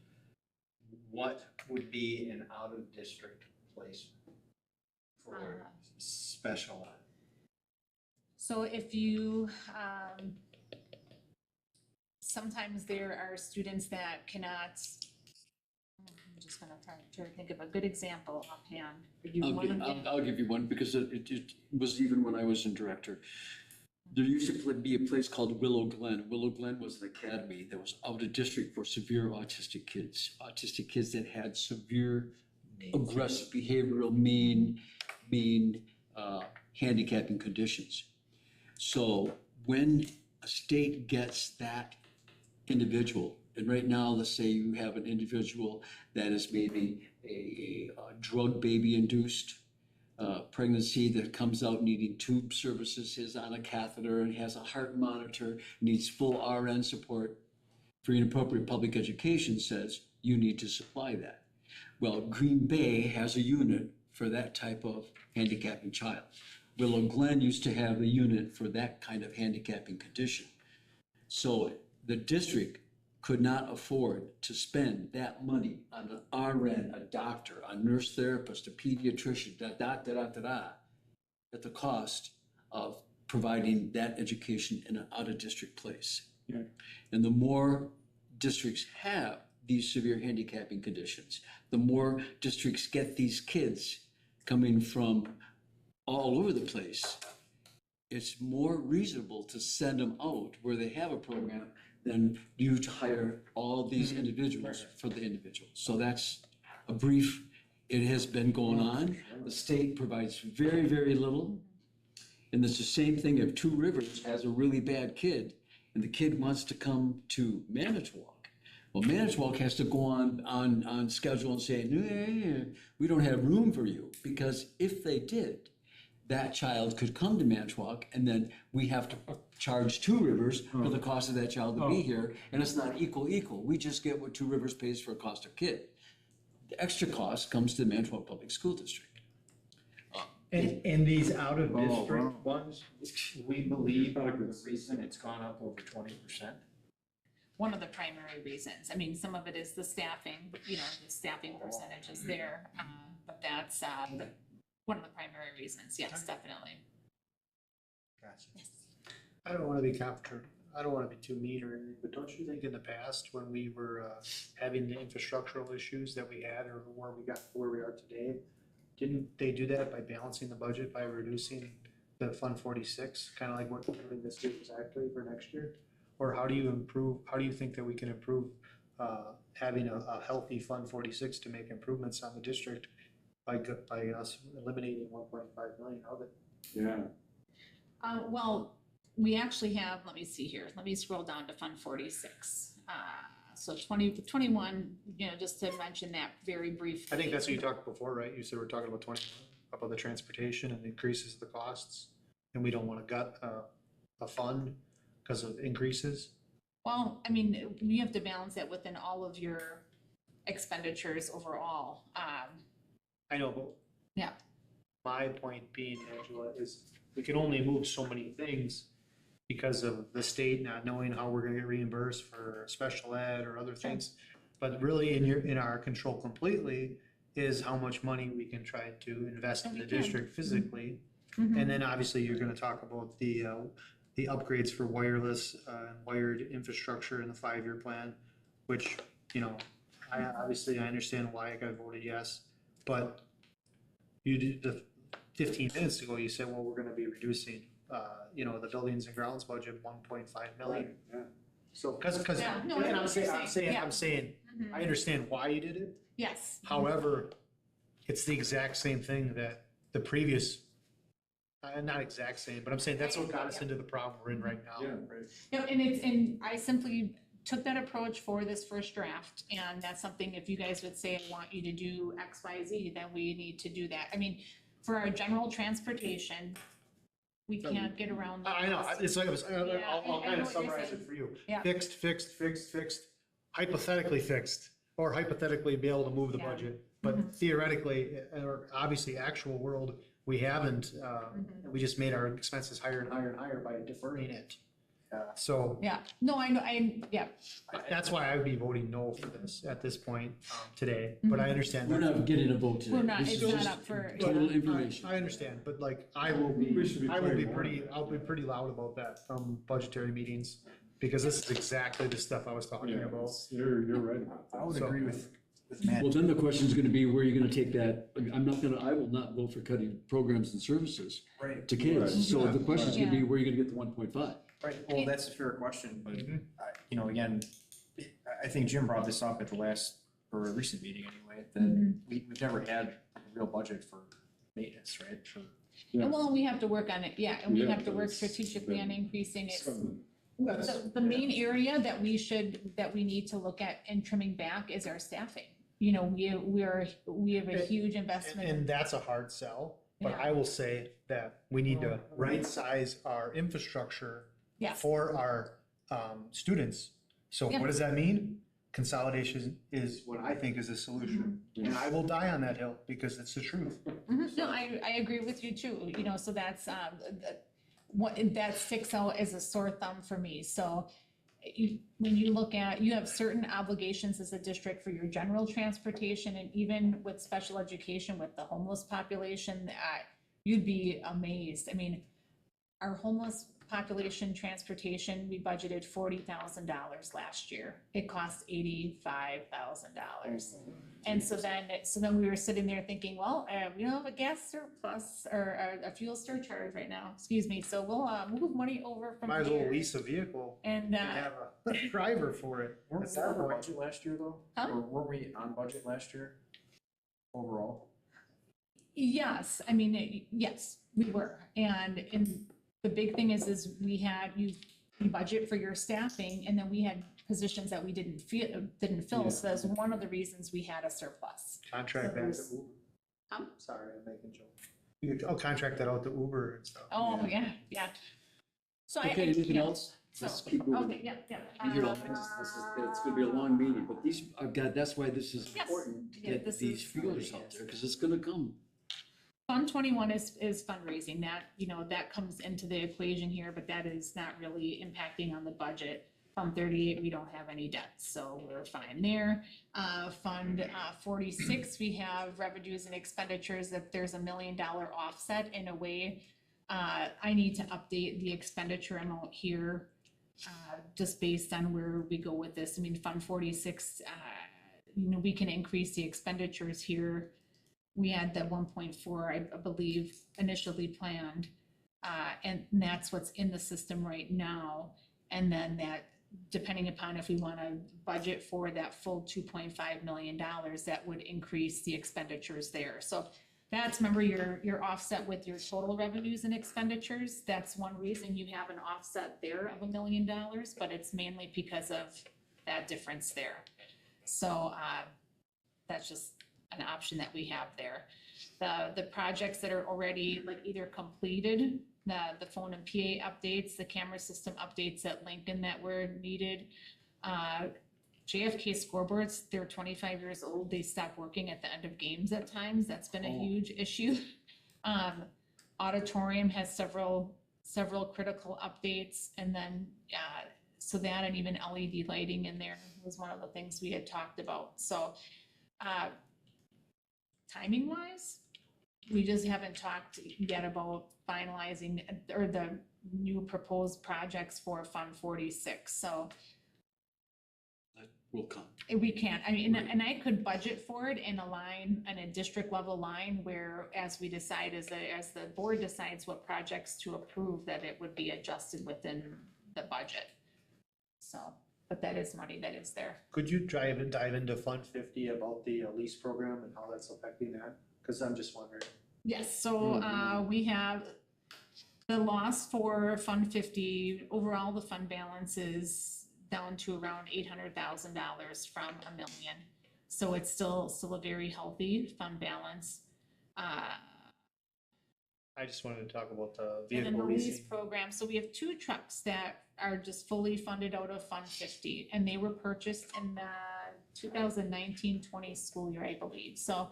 what would be an out-of-district placement for special ed? So if you, sometimes there are students that cannot, I'm just gonna try to think of a good example offhand. Are you one of them? I'll give you one, because it was even when I was in director. There used to be a place called Willow Glen. Willow Glen was an academy that was out of district for severe autistic kids that had severe aggressive behavioral, mean handicapping conditions. So when a state gets that individual, and right now, let's say you have an individual that is maybe a drug baby induced pregnancy that comes out needing tube services, is on a catheter and has a heart monitor, needs full RN support. Free and appropriate public education says you need to supply that. Well, Green Bay has a unit for that type of handicapping child. Willow Glen used to have a unit for that kind of handicapping condition. So the district could not afford to spend that money on an RN, a doctor, a nurse therapist, a pediatrician, at the cost of providing that education in an out-of-district place. Yeah. And the more districts have these severe handicapping conditions, the more districts get these kids coming from all over the place, it's more reasonable to send them out where they have a program than you to hire all these individuals for the individual. So that's a brief, it has been going on. The state provides very, very little. And it's the same thing if Two Rivers has a really bad kid and the kid wants to come to Manitowoc. Well, Manitowoc has to go on schedule and say, no, we don't have room for you. Because if they did, that child could come to Mantua, and then we have to charge Two Rivers for the cost of that child to be here, and it's not equal. We just get what Two Rivers pays for a cost of kid. The extra cost comes to the Mantua Public School District. And these out of Oh, wow. district ones, we believe are the reason it's gone up over 20%. One of the primary reasons. I mean, some of it is the staffing, you know, the staffing percentage is there, but that's one of the primary reasons, yes, definitely. Gotcha. Yes. I don't wanna be I don't wanna be too mean or anything, but don't you think in the past, when we were having the infrastructural issues that we had, or where we got, where we are today, didn't they do that by balancing the budget by reducing the Fund 46, kinda like what we're doing this year exactly for next year? Or how do you think that we can improve having a healthy Fund 46 to make improvements on the district by us eliminating 1.5 million of it? Yeah. Well, we actually have, let me see here, let me scroll down to Fund 46. So 21, you know, just to mention that very briefly. I think that's what you talked before, right? You said we're talking about 21, about the transportation and increases the costs, and we don't want to gut a fund because of increases. Well, I mean, you have to balance that within all of your expenditures overall. I know, but Yeah. my point being, Angela, is we can only move so many things because of the state not knowing how we're gonna get reimbursed for special ed or other things. But really in our control completely is how much money we can try to invest in And the we can. district physically. Mhm. And then obviously you're gonna talk about the upgrades for wireless, wired infrastructure in the 5-year plan, which, you know, I understand why I got voted yes, but you did, the 15 minutes ago, you said, well, we're gonna be reducing, you know, the buildings and grounds budget 1.5 million. Yeah. So, Yeah, no, I and know what you're saying. Yeah. I'm saying, Mhm. I understand why you did it. Yes. However, it's the exact same thing that the previous, not exact same, but I'm saying that's what got us into the problem we're in right now. Yeah. Right. No, and I simply took that approach for this first draft, and that's something, if you guys would say, I want you to do X, Y, Z, then we need to do that. I mean, for our general transportation, we can't get around. I know, it's like, Yeah, I'll I kind know of what you're summarize saying. it for you. Yeah. Fixed, hypothetically fixed, or hypothetically be able to move the Yeah. budget. But theoretically, or obviously actual world, we haven't, we just made our expenses higher and higher and higher by deferring it. So Yeah, no, I know, yeah, that's why I would be voting no for this at this point today, but I understand. We're that. not getting a vote today. we're not, This it's is not just up for. Total yeah. information. I understand, but like, I will be We should be playing more. I'll be pretty loud about that from budgetary meetings, because this is exactly the stuff I was talking Yeah, about. you're right about that. I would So- agree with Matt. Well, then the question is gonna be, where are you gonna take that? I will not vote for cutting programs and services Right, to kids. Right. So the question is gonna be, Yeah. where are you gonna get the 1.5? right. Well, that's a fair question, but, Mhm. you know, again, I think Jim brought this up at the last, or a recent meeting anyway, that Mhm. we've never had a real budget for maintenance, right? For Yeah. Well, we have to work on it, yeah, and we Yeah, have to work it's strategically on been increasing it. Some- The main area that we need to look at and trimming back is our staffing. You know, we have a huge investment. And that's a hard sell, but Yeah. I will say that we need to right-size our infrastructure Yes. for our students. So Yeah. what does that mean? Consolidation is what I think is a solution. And I will die on that hill because it's the truth. Mhm. No, I agree with you too, you know, so that's, that sticks out as a sore thumb for me, so when you look at, you have certain obligations as a district for your general transportation, and even with special education with the homeless population, you'd be amazed, I mean, our homeless population transportation, we budgeted $40,000 last year. It cost $85,000. And so then we were sitting there thinking, well, we don't have a gas surplus or a fuel surcharge right now, excuse me, so we'll move money over from Might as well here. lease a vehicle And, and have a driver for it. Weren't That's we over the budget last year though? Huh? Or weren't we on budget last year overall? yes, I mean, yes, we were, and the big thing is you budget for your staffing, and then we had positions that we didn't fill, so that's one of the reasons we had a surplus. Contract So back to there's- Uber. Huh? Sorry, I'm making a joke. I'll contract that out to Uber and stuff. Oh, yeah. So Okay, anything else? So, Let's keep moving. okay, yeah. You hear all kinds of stuff. It's gonna be a long meeting, but these, God, that's why this is Yes. important to Yeah, get this these is- feelers out there, because it's gonna come. Fund 21 is fundraising. That, that comes into the equation here, but that is not really impacting on the budget. Fund 38, we don't have any debts, so we're fine there. Fund 46, we have revenues and expenditures that there's $1 million offset in a way. I need to update the expenditure amount here, just based on where we go with this. I mean, Fund 46, we can increase the expenditures here. We had the 1.4, I believe, initially planned. And that's what's in the system right now. And then that, depending upon if we wanna budget for that full $2.5 million, that would increase the expenditures there. So that's, remember, your offset with your total revenues and expenditures. That's one reason you have an offset there of $1 million, but it's mainly because of that difference there. So, that's just an option that we have there. The projects that are already like either completed, the phone and PA updates, the camera system updates at Lincoln that were needed. JFK scoreboards, they're 25 years old, they stop working at the end of games at times, that's been a huge issue. Auditorium has several critical updates, and then, so that and even LED lighting in there was one of the things we had talked about, so. Timing wise, we just haven't talked yet about finalizing or the new proposed projects for Fund 46, so That will come. we can't, I mean, and I could budget for it in a line, in a district level line where as we decide, as the board decides what projects to approve, that it would be adjusted within the budget. So, but that is money that is there. Could you dive into Fund 50 about the lease program and how that's affecting that? Because I'm just wondering. Yes, so we have the loss for Fund 50, overall the fund balance is down to around $800,000 from $1 million. So it's still a very healthy fund balance. I just wanted to talk about the And then vehicle the lease leasing. program, so we have 2 trucks that are just fully funded out of Fund 50, and they were purchased in the 2019-20 school year, I believe. So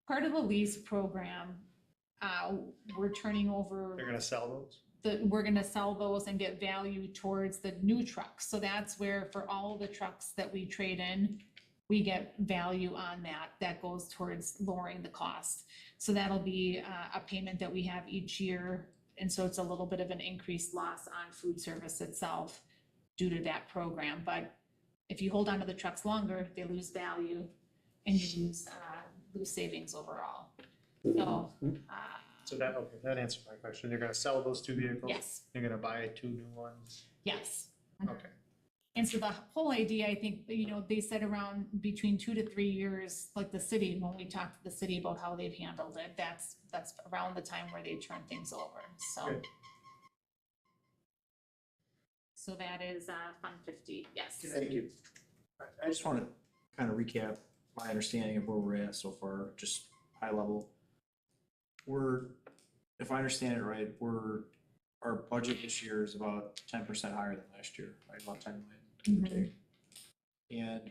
part of the lease program, we're turning over They're gonna sell those? we're gonna sell those and get value towards the new trucks. So that's where for all the trucks that we trade in, we get value on that. That goes towards lowering the cost. So that'll be a payment that we have each year. And so it's a little bit of an increased loss on food service itself due to that program. But if you hold on to the trucks longer, they lose value and you lose savings overall. So, So that answered my question. They're gonna sell those 2 vehicles? yes, They're gonna buy 2 new ones? yes. Okay. And so the whole idea, I think, they said around between 2 to 3 years, like the city, when we talked to the city about how they've handled it, that's around the time where they turn things over, so. Good. So that is, Fund 50, yes. Thank you. I just want to kind of recap my understanding of where we're at so far, just high level. If I understand it right, our budget this year is about 10% higher than last year, right, about 10 million, give or take. And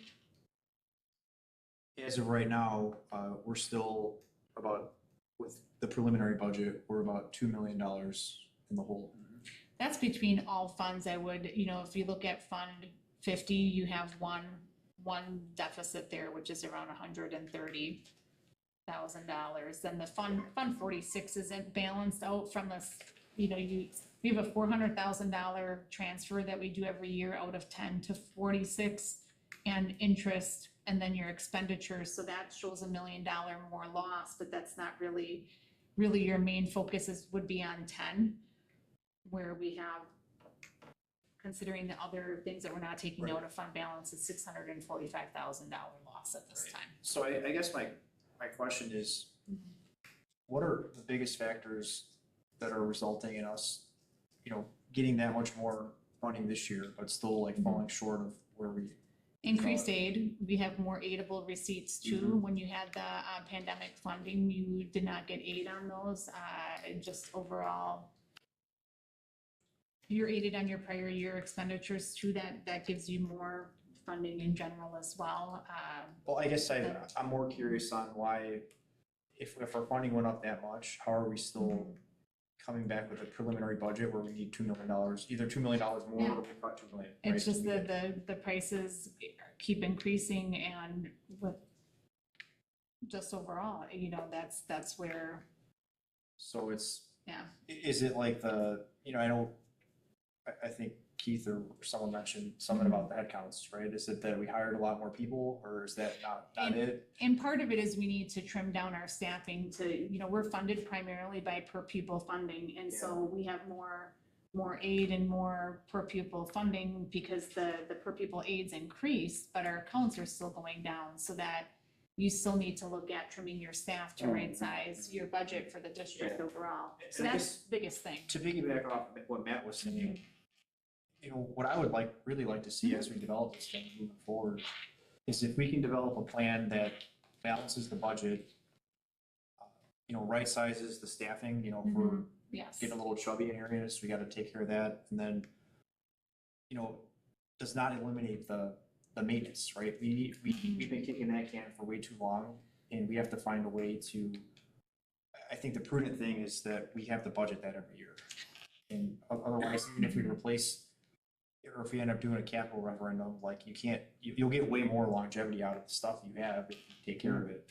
as of right now, we're still about, with the preliminary budget, we're about $2 million in the hole. That's between all funds. I would, if you look at Fund 50, you have one deficit there, which is around $130,000. Then the Fund 46 isn't balanced out from this, we have a $400,000 transfer that we do every year out of 10 to 46 and interest, and then your expenditures. So that shows $1 million more loss, but that's not really your main focus would be on 10, where we have, considering the other things that we're not taking out of fund balance, is $645,000 loss at this time. So I guess my question is, what are the biggest factors that are resulting in us, getting that much more funding this year, but still like falling short of where we Increased aid, we have more aidable receipts too. When you had the pandemic funding, you did not get aid on those, just overall. You're aided on your prior year expenditures too, that gives you more funding in general as well. Well, I guess I'm more curious on why, if our funding went up that much, how are we still coming back with a preliminary budget where we need $2 million, either $2 million more Yeah. or we cut $2 million? right? It's just the prices keep increasing and with just overall, you know, that's where, So it's, yeah. is it like I know, I think Keith or someone mentioned something about the headcounts, right? Is it that we hired a lot more people, or is that not it? And part of it is we need to trim down our staffing to, you know, we're funded primarily by per pupil funding. And so we have more aid and more per pupil funding because the per pupil aids increase, but our accounts are still going down, so that you still need to look at trimming your staff to right size your budget for the district overall. So And I that's guess the biggest thing. To piggyback off what Matt was saying, you know, what I would really like to see as we develop this thing moving forward is if we can develop a plan that balances the budget, you know, right sizes the staffing, you know, if we're Yes. getting a little chubby in areas, we gotta take care of that, and then, you know, does not eliminate the maintenance, right? We've been kicking that can for way too long, and we have to find a way to, I think the prudent thing is that we have to budget that every year. And otherwise, even if we replace, or if we end up doing a capital referendum, like you'll get way more longevity out of the stuff you have if you take care of it.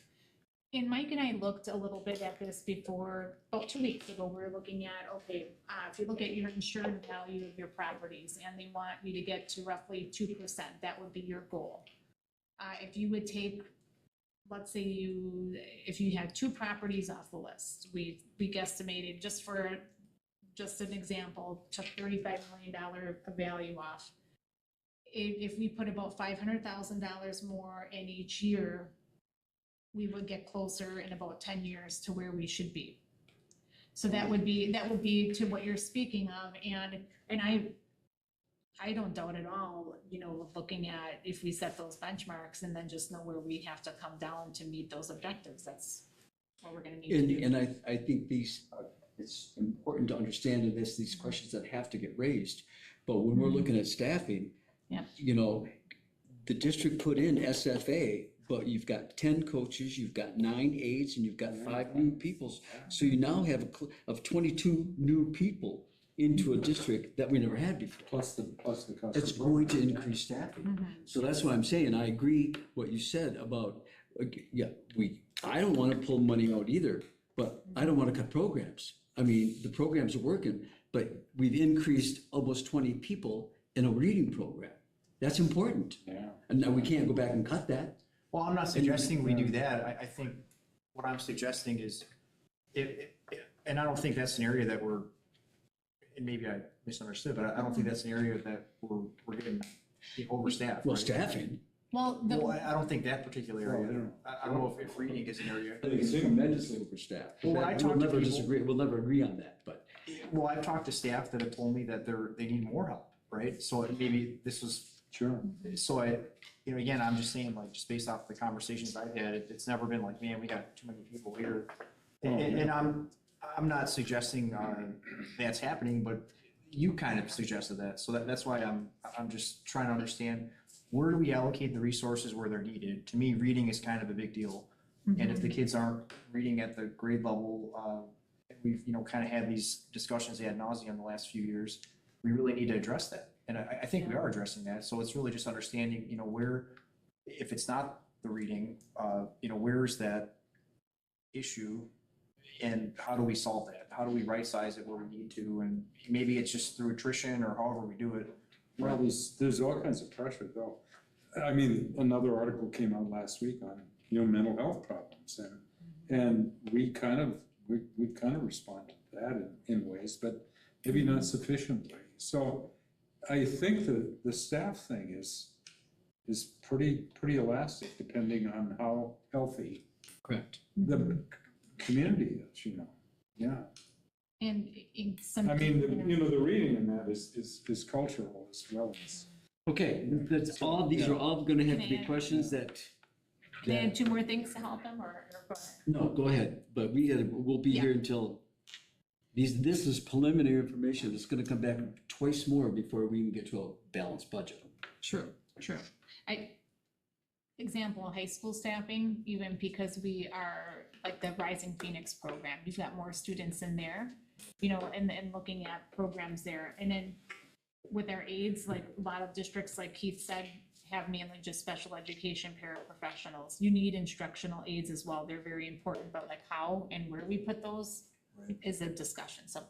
And Mike and I looked a little bit at this before, about 2 weeks ago, we were looking at, okay, if you look at your insured value of your properties and they want you to get to roughly 2%, that would be your goal. If you would take, let's say if you had 2 properties off the list, we guesstimated just an example, took $35 million of value off. If we put about $500,000 more in each year, we would get closer in about 10 years to where we should be. So that would be to what you're speaking of, and I don't doubt at all, you know, looking at if we set those benchmarks and then just know where we have to come down to meet those objectives, that's what we're gonna need to do. And I think it's important to understand in these questions that have to get raised. But when we're looking at staffing, Yeah. you know, the district put in SFA, but you've got 10 coaches, you've got 9 aides, and you've got 5 new peoples. So you now have of 22 new people into a district that we never had before. Plus the cost It's of going to increase staffing. Mhm. So that's why I'm saying, I agree what you said about, I don't wanna pull money out either, but I don't wanna cut programs. I mean, the programs are working, but we've increased almost 20 people in a reading program. That's important. Yeah. And now we can't go back and cut that. Well, I'm not suggesting we do that. I think what I'm suggesting is, and I don't think that's an area that and maybe I misunderstood, but I don't think that's an area that we're getting overstaffed. Well, right? staffing. Well, Well, I don't think that particular area. I don't know if reading is an area. It's tremendously overstaffed. Well, when I We'll talk to never people- disagree, we'll never agree on that, but. Well, I've talked to staff that have told me that they need more help, right? So maybe this was, Sure. so you know, again, I'm just saying, like, just based off the conversations I've had, it's never been like, man, we got too many people here. And I'm not suggesting that's happening, but you kind of suggested that. So that's why I'm just trying to understand, where do we allocate the resources where they're needed? To me, reading is kind of a big deal. And if the kids aren't reading at the grade level, we've, you know, kind of had these discussions ad nauseum the last few years, we really need to address that. And I think we are addressing that. So it's really just understanding, you know, where, if it's not the reading, you know, where's that issue? And how do we solve that? How do we right size it where we need to? And maybe it's just through attrition or however we do it. Well, there's all kinds of pressure though. I mean, another article came out last week on, you know, mental health problems, and we kind of respond to that in ways, but maybe not sufficiently. So I think the staff thing is pretty elastic depending on how healthy Correct. the community is, you know, yeah. And in some. I mean, you know, the reading in that is cultural as well as Okay, that's all, these are all gonna have to be Can I- questions that, Can I add two more things to help them, or go ahead? no, go ahead, but we'll be here until, this is preliminary information, it's gonna come back twice more before we even get to a balanced budget. True, true. Example, high school staffing, even because we are, like the Rising Phoenix program, you've got more students in there, you know, and looking at programs there. And then with our aides, like a lot of districts, like Keith said, have mainly just special education paraprofessionals. You need instructional aides as well. They're very important, but like how and where we put those is a discussion, so.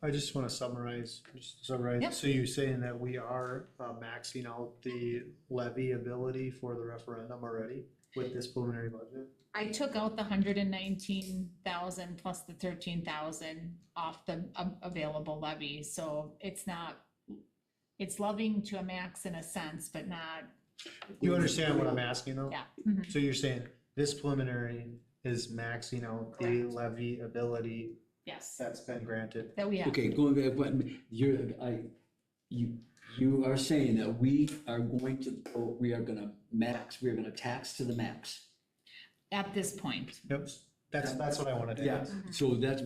I just want to summarize, Yep. So you're saying that we are maxing out the levy ability for the referendum already with this preliminary budget? I took out the 119,000 plus the 13,000 off the available levy, so it's not, it's levying to a max in a sense, but not, You understand what I'm asking though? yeah. Mhm. So you're saying this preliminary is maxing out the Correct. levy ability Yes, that's been granted? that we have. Okay, going back, what, you are saying that we are going to tax to the max. At this point, Yep, that's what I wanted to ask. So that's,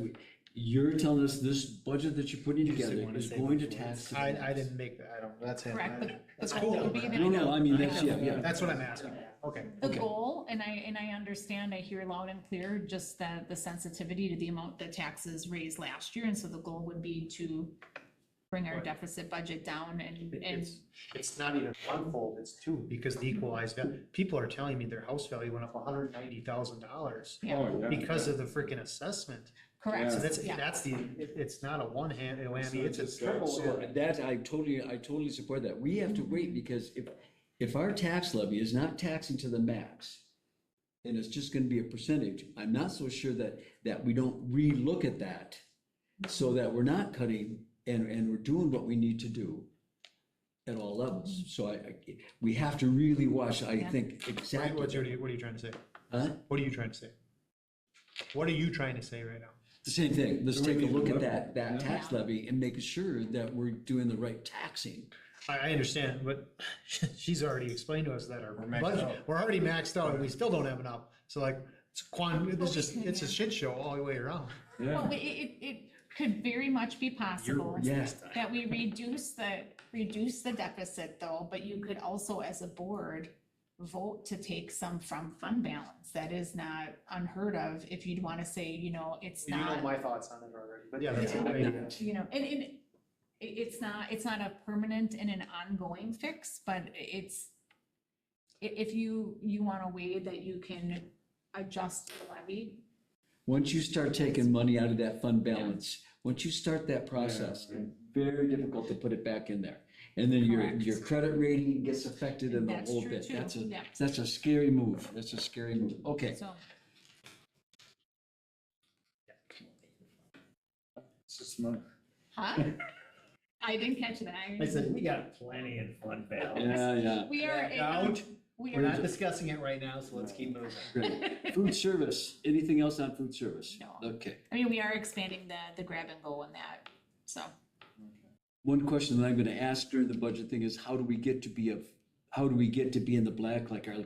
you're telling us this budget that you're putting You just together didn't wanna is say going to before. tax. to the I max. didn't make that, I don't, that's it. correct, but That's the goal cool. would be that. No, I mean, that's, yeah. That's what I'm asking, okay. The Okay. goal, and I understand, I hear loud and clear, just the sensitivity to the amount that taxes raised last year, and so the goal would be to bring our deficit budget down and, It's not even one fold, it's two, because the equalized value, people are telling me their house value went up $190,000 yeah, Oh, yeah. because of the freaking assessment. correct, So that's, yeah. it's not a one hand whammy, it's a It's triple So whammy. that, I totally support that. We have to wait because if our tax levy is not taxing to the max, and it's just gonna be a percentage, I'm not so sure that we don't relook at that so that we're not cutting and we're doing what we need to do at all levels. So we have to really watch, I Yeah. think, Right, exactly. what are you trying to say? Huh? What are you trying to say? What are you trying to say right now? The same thing. Let's So we take a need to look at look that at- tax levy and make sure that we're doing the right taxing. I understand, but she's already explained to us that our maxed budget, out. we're already maxed out and we still don't have enough. So like, it's a shit show all the way around. Well, it could very much be possible Yeah. that we reduce the deficit though, but you could also, as a board, vote to take some from fund balance. That is not unheard of if you'd want to say, you know, it's You know not, my thoughts on it already, but yeah, that's a good idea. you know, and it's not a permanent and an ongoing fix, but it's, if you want a way that you can adjust the levy, Once you start taking money out of that fund balance, once you start that process, it's very difficult to put it back in there. And then Correct. your credit rating gets affected and the That's whole true bit. too, yeah. That's a scary move. That's a scary move. Okay. so. It's just money. Huh? I didn't catch that. I said, we got plenty in fund balance. Yeah. We are, Out. we We're not are, discussing it right now, so let's keep moving. Great. Food service, anything else on food service? No. Okay. I mean, we are expanding the grab and go in that, so. One question that I'm gonna ask during the budget thing is how do we get to be in the black like our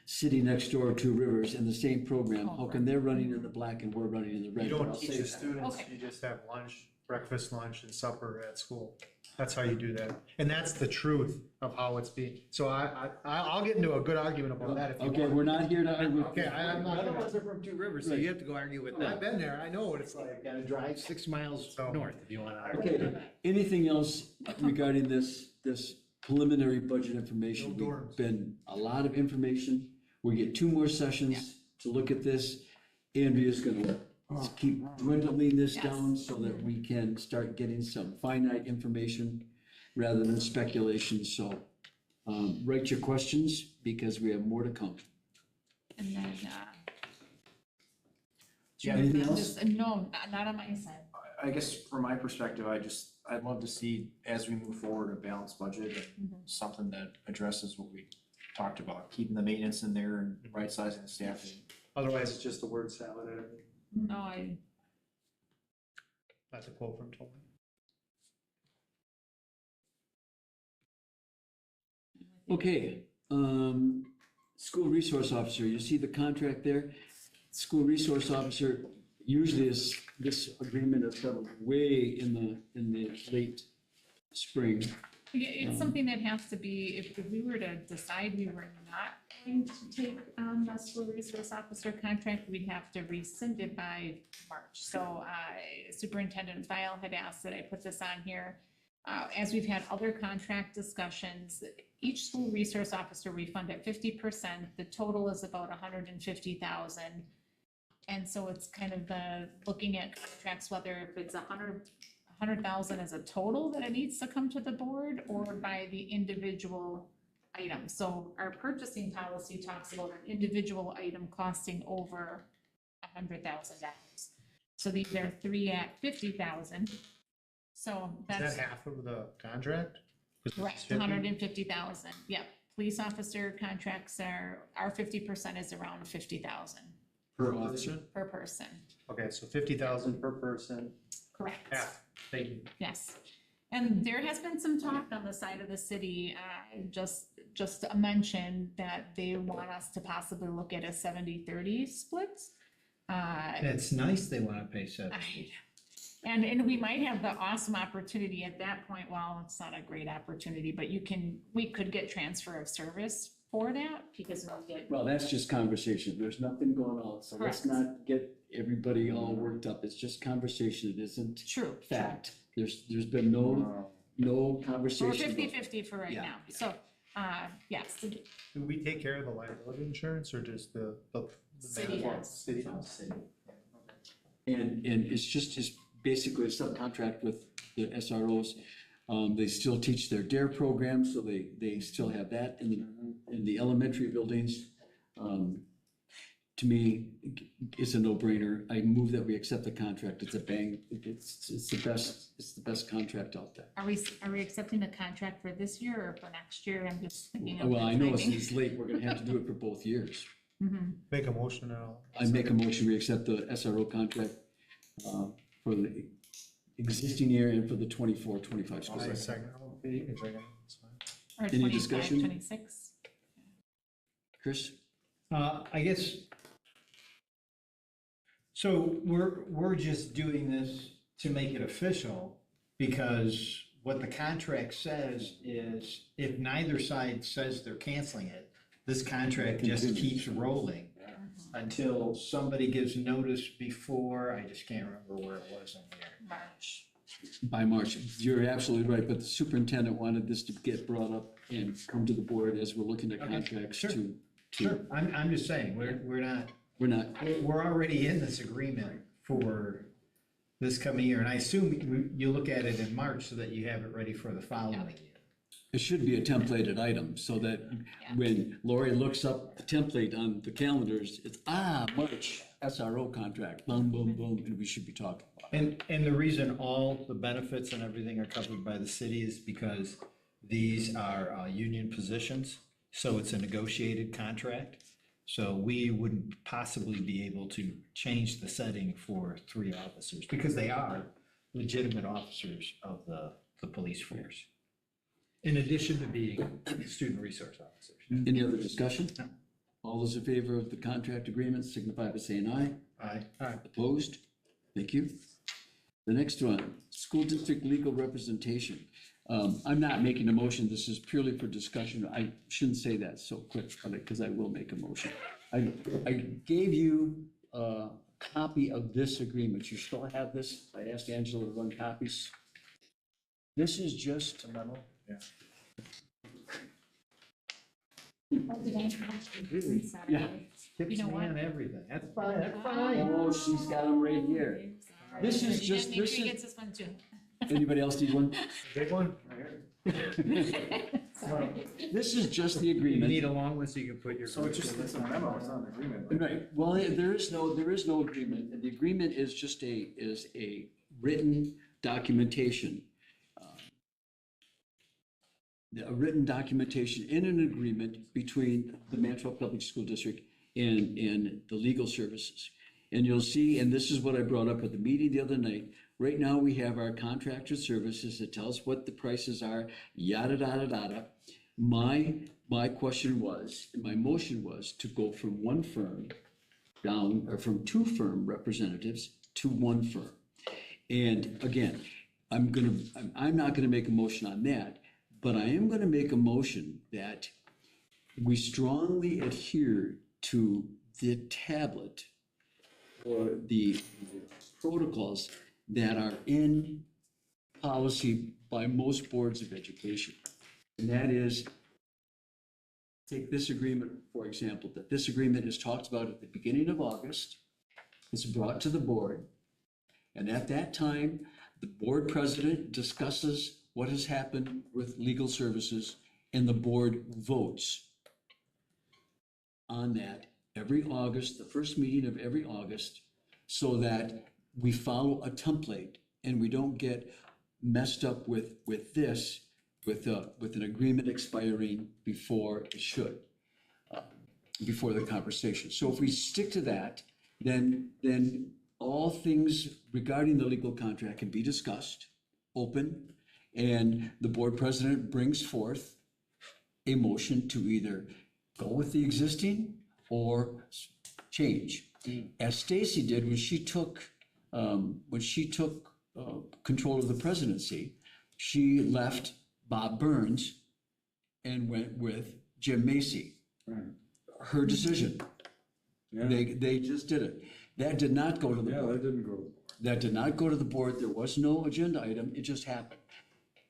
city next door, Two Rivers, in the same program? How come they're running in the black and we're running in the red? You I'll don't say teach the that. students, Okay. you just have lunch, breakfast, lunch, and supper at school. That's how you do that. And that's the truth of how it's being. So I'll get into a good argument about that if you want. Okay, we're not here to argue. Okay, I'm not None of gonna. us are from Two Rivers, so you have to go argue with I've them. been there, I know what it's like. Gotta drive 6 miles So- north if you wanna argue. Okay, anything else regarding this preliminary budget information? No dorms. We've been a lot of information. We get 2 more sessions to look at this. Andrea's gonna keep dwindling this Yes. down so that we can start getting some finite information rather than speculation. So, write your questions because we have more to come. And then, Yeah, anything that else? is- No, not on my side. I guess from my perspective, I'd love to see, as we move forward, a balanced budget, something that addresses what we talked about, keeping the maintenance in there and right sizing the staffing. Otherwise, it's just a word salad. No, That's a quote from Tony. Okay, school resource officer, you see the contract there? School resource officer, usually this agreement is settled way in the late spring. Yeah, it's something that has to be, if we were to decide we were not going to take the school resource officer contract, we'd have to rescind it by March. So Superintendent File had asked that I put this on here. As we've had other contract discussions, each school resource officer we fund at 50%. The total is about $150,000. And so it's kind of looking at contracts, whether if it's $100,000 as a total that it needs to come to the board or by the individual item. So our purchasing policy talks about an individual item costing over $100,000. So these are 3 at $50,000. So Is that's that half of the contract? correct, $150,000. Yep. Police officer contracts our 50% is around $50,000 Per officer? per person. Okay, so 50,000 per person, Correct. half, thank you. Yes. And there has been some talk on the side of the city, just a mention that they want us to possibly look at a 70-30 split. It's nice they wanna pay 70. And we might have the awesome opportunity at that point, well, it's not a great opportunity, but we could get transfer of service for that because we'll get. Well, that's just conversation. There's nothing going on, so let's Correct. not get everybody all worked up. It's just conversation. It isn't True. fact. There's been no We're conversation. 50-50 for right Yeah, now. So, yes, the Do we take care of the liability insurance or just the? City does. City does. And it's basically a subcontract with the SROs. They still teach their DARE program, so they still have that in the elementary buildings. To me, it's a no-brainer. I move that we accept the contract. It's a bang. It's the best contract out there. Are we accepting the contract for this year or for next year? I'm just thinking of Well, the I know timing. it's late. We're gonna have to do it for both years. Make a motion and I'll. I make a motion, we accept the SRO contract for the existing year and for the 24-25 school I'll year. second. Okay, you can second. It's fine. Or Any 25, discussion? 26? Chris? I guess, so we're just doing this to make it official, because what the contract says is if neither side says they're canceling it, this contract just keeps rolling until somebody gives notice before, I just can't remember where it was in here. March. By March, you're absolutely right, but the superintendent wanted this to get brought up and come to the board as we're looking at contracts sure. to, Sure, I'm just saying, we're not, we're not, we're already in this agreement for this coming year, and I assume you look at it in March so that you have it ready for the following year. it should be a templated item, so that when Lori looks up the template on the calendars, it's, March, SRO contract, boom, boom, boom, and we should be talking about it. And the reason all the benefits and everything are covered by the city is because these are union positions, so it's a negotiated contract. So we wouldn't possibly be able to change the setting for 3 officers, because they are legitimate officers of the police force, in addition to being student resource officers. Any other discussion? All those in favor of the contract agreement signify by saying aye. Aye. Opposed? Thank you. The next one, school district legal representation. I'm not making a motion, this is purely for discussion. I shouldn't say that so quick, because I will make a motion. I gave you a copy of this agreement. You still have this? I asked Angela to run copies. This is just, Oh, did I have to? Sorry. Yeah. Tips You know me what? on everything, that's fine, that's fine. oh, she's got them right here. Sorry. This is Yeah, just- make this sure he is- gets this one too. Anybody else need one? Big one? Sorry. This is just the You agreement. need a long one so you can put your. So it's just, it's a memo, it's not an agreement. Right, well, there is no agreement, and the agreement is just a written documentation. A written documentation in an agreement between the Mantua Public School District and the legal services. And you'll see, and this is what I brought up at the meeting the other night, right now we have our contracted services that tell us what the prices are, yada, yada, yada. My my question was, and my motion was to go from one firm down, or from two firm representatives to one firm. And again, I'm not gonna make a motion on that, but I am gonna make a motion that we strongly adhere to the tablet or the protocols that are in policy by most boards of education. And that is, take this agreement, for example, that this agreement is talked about at the beginning of August. It's brought to the board. And at that time, the board president discusses what has happened with legal services, and the board votes on that every August, the first meeting of every August, so that we follow a template and we don't get messed up with this, with an agreement expiring before it should, before the conversation. So if we stick to that, then all things regarding the legal contract can be discussed, open, and the board president brings forth a motion to either go with the existing or change. As Stacy did when she took control of the presidency, she left Bob Burns and went with Jim Macy. Right. Her decision. Yeah, They just did it. That did not go to the yeah, board. that didn't go to the board. That did not go to the board. There was no agenda item. It just happened.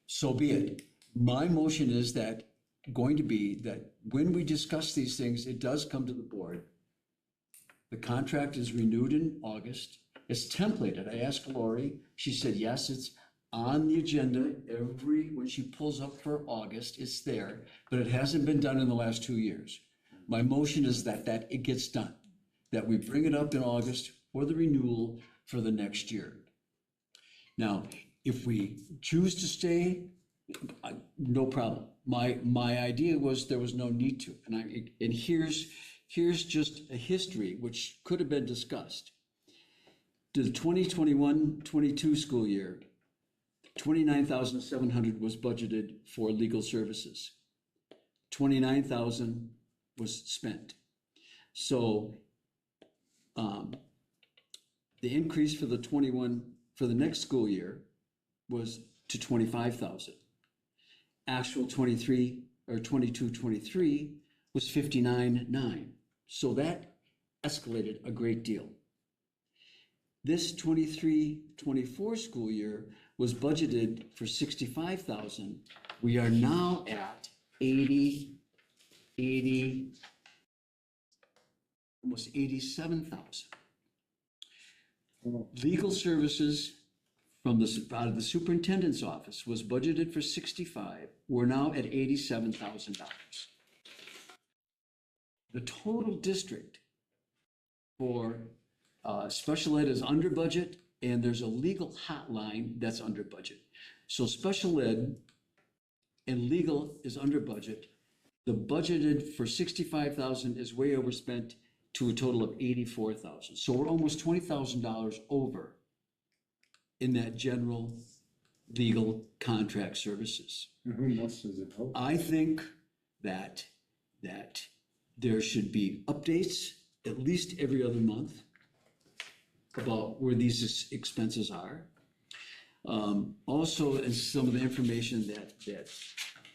So be it. My motion is going to be that when we discuss these things, it does come to the board. The contract is renewed in August. It's templated. I asked Lori. She said, yes, it's on the agenda when she pulls up for August, it's there, but it hasn't been done in the last 2 years. My motion is that it gets done, that we bring it up in August for the renewal for the next year. Now, if we choose to stay, no problem. My idea was there was no need to, and here's just a history which could have been discussed. To the 2021-22 school year, $29,700 was budgeted for legal services. $29,000 was spent. So the increase for the next school year was to $25,000. Actual 22-23 was $59,900. So that escalated a great deal. This 23-24 school year was budgeted for $65,000. We are now at 80, almost 87,000. Legal services from out of the superintendent's office was budgeted for 65. We're now at $87,000. The total district for special ed is under budget, and there's a legal hotline that's under budget. So special ed and legal is under budget. The budgeted for 65,000 is way overspent to a total of 84,000. So we're almost $20,000 over in that general legal contract services. And who else does it help? I think that there should be updates at least every other month about where these expenses are. Also, in some of the information that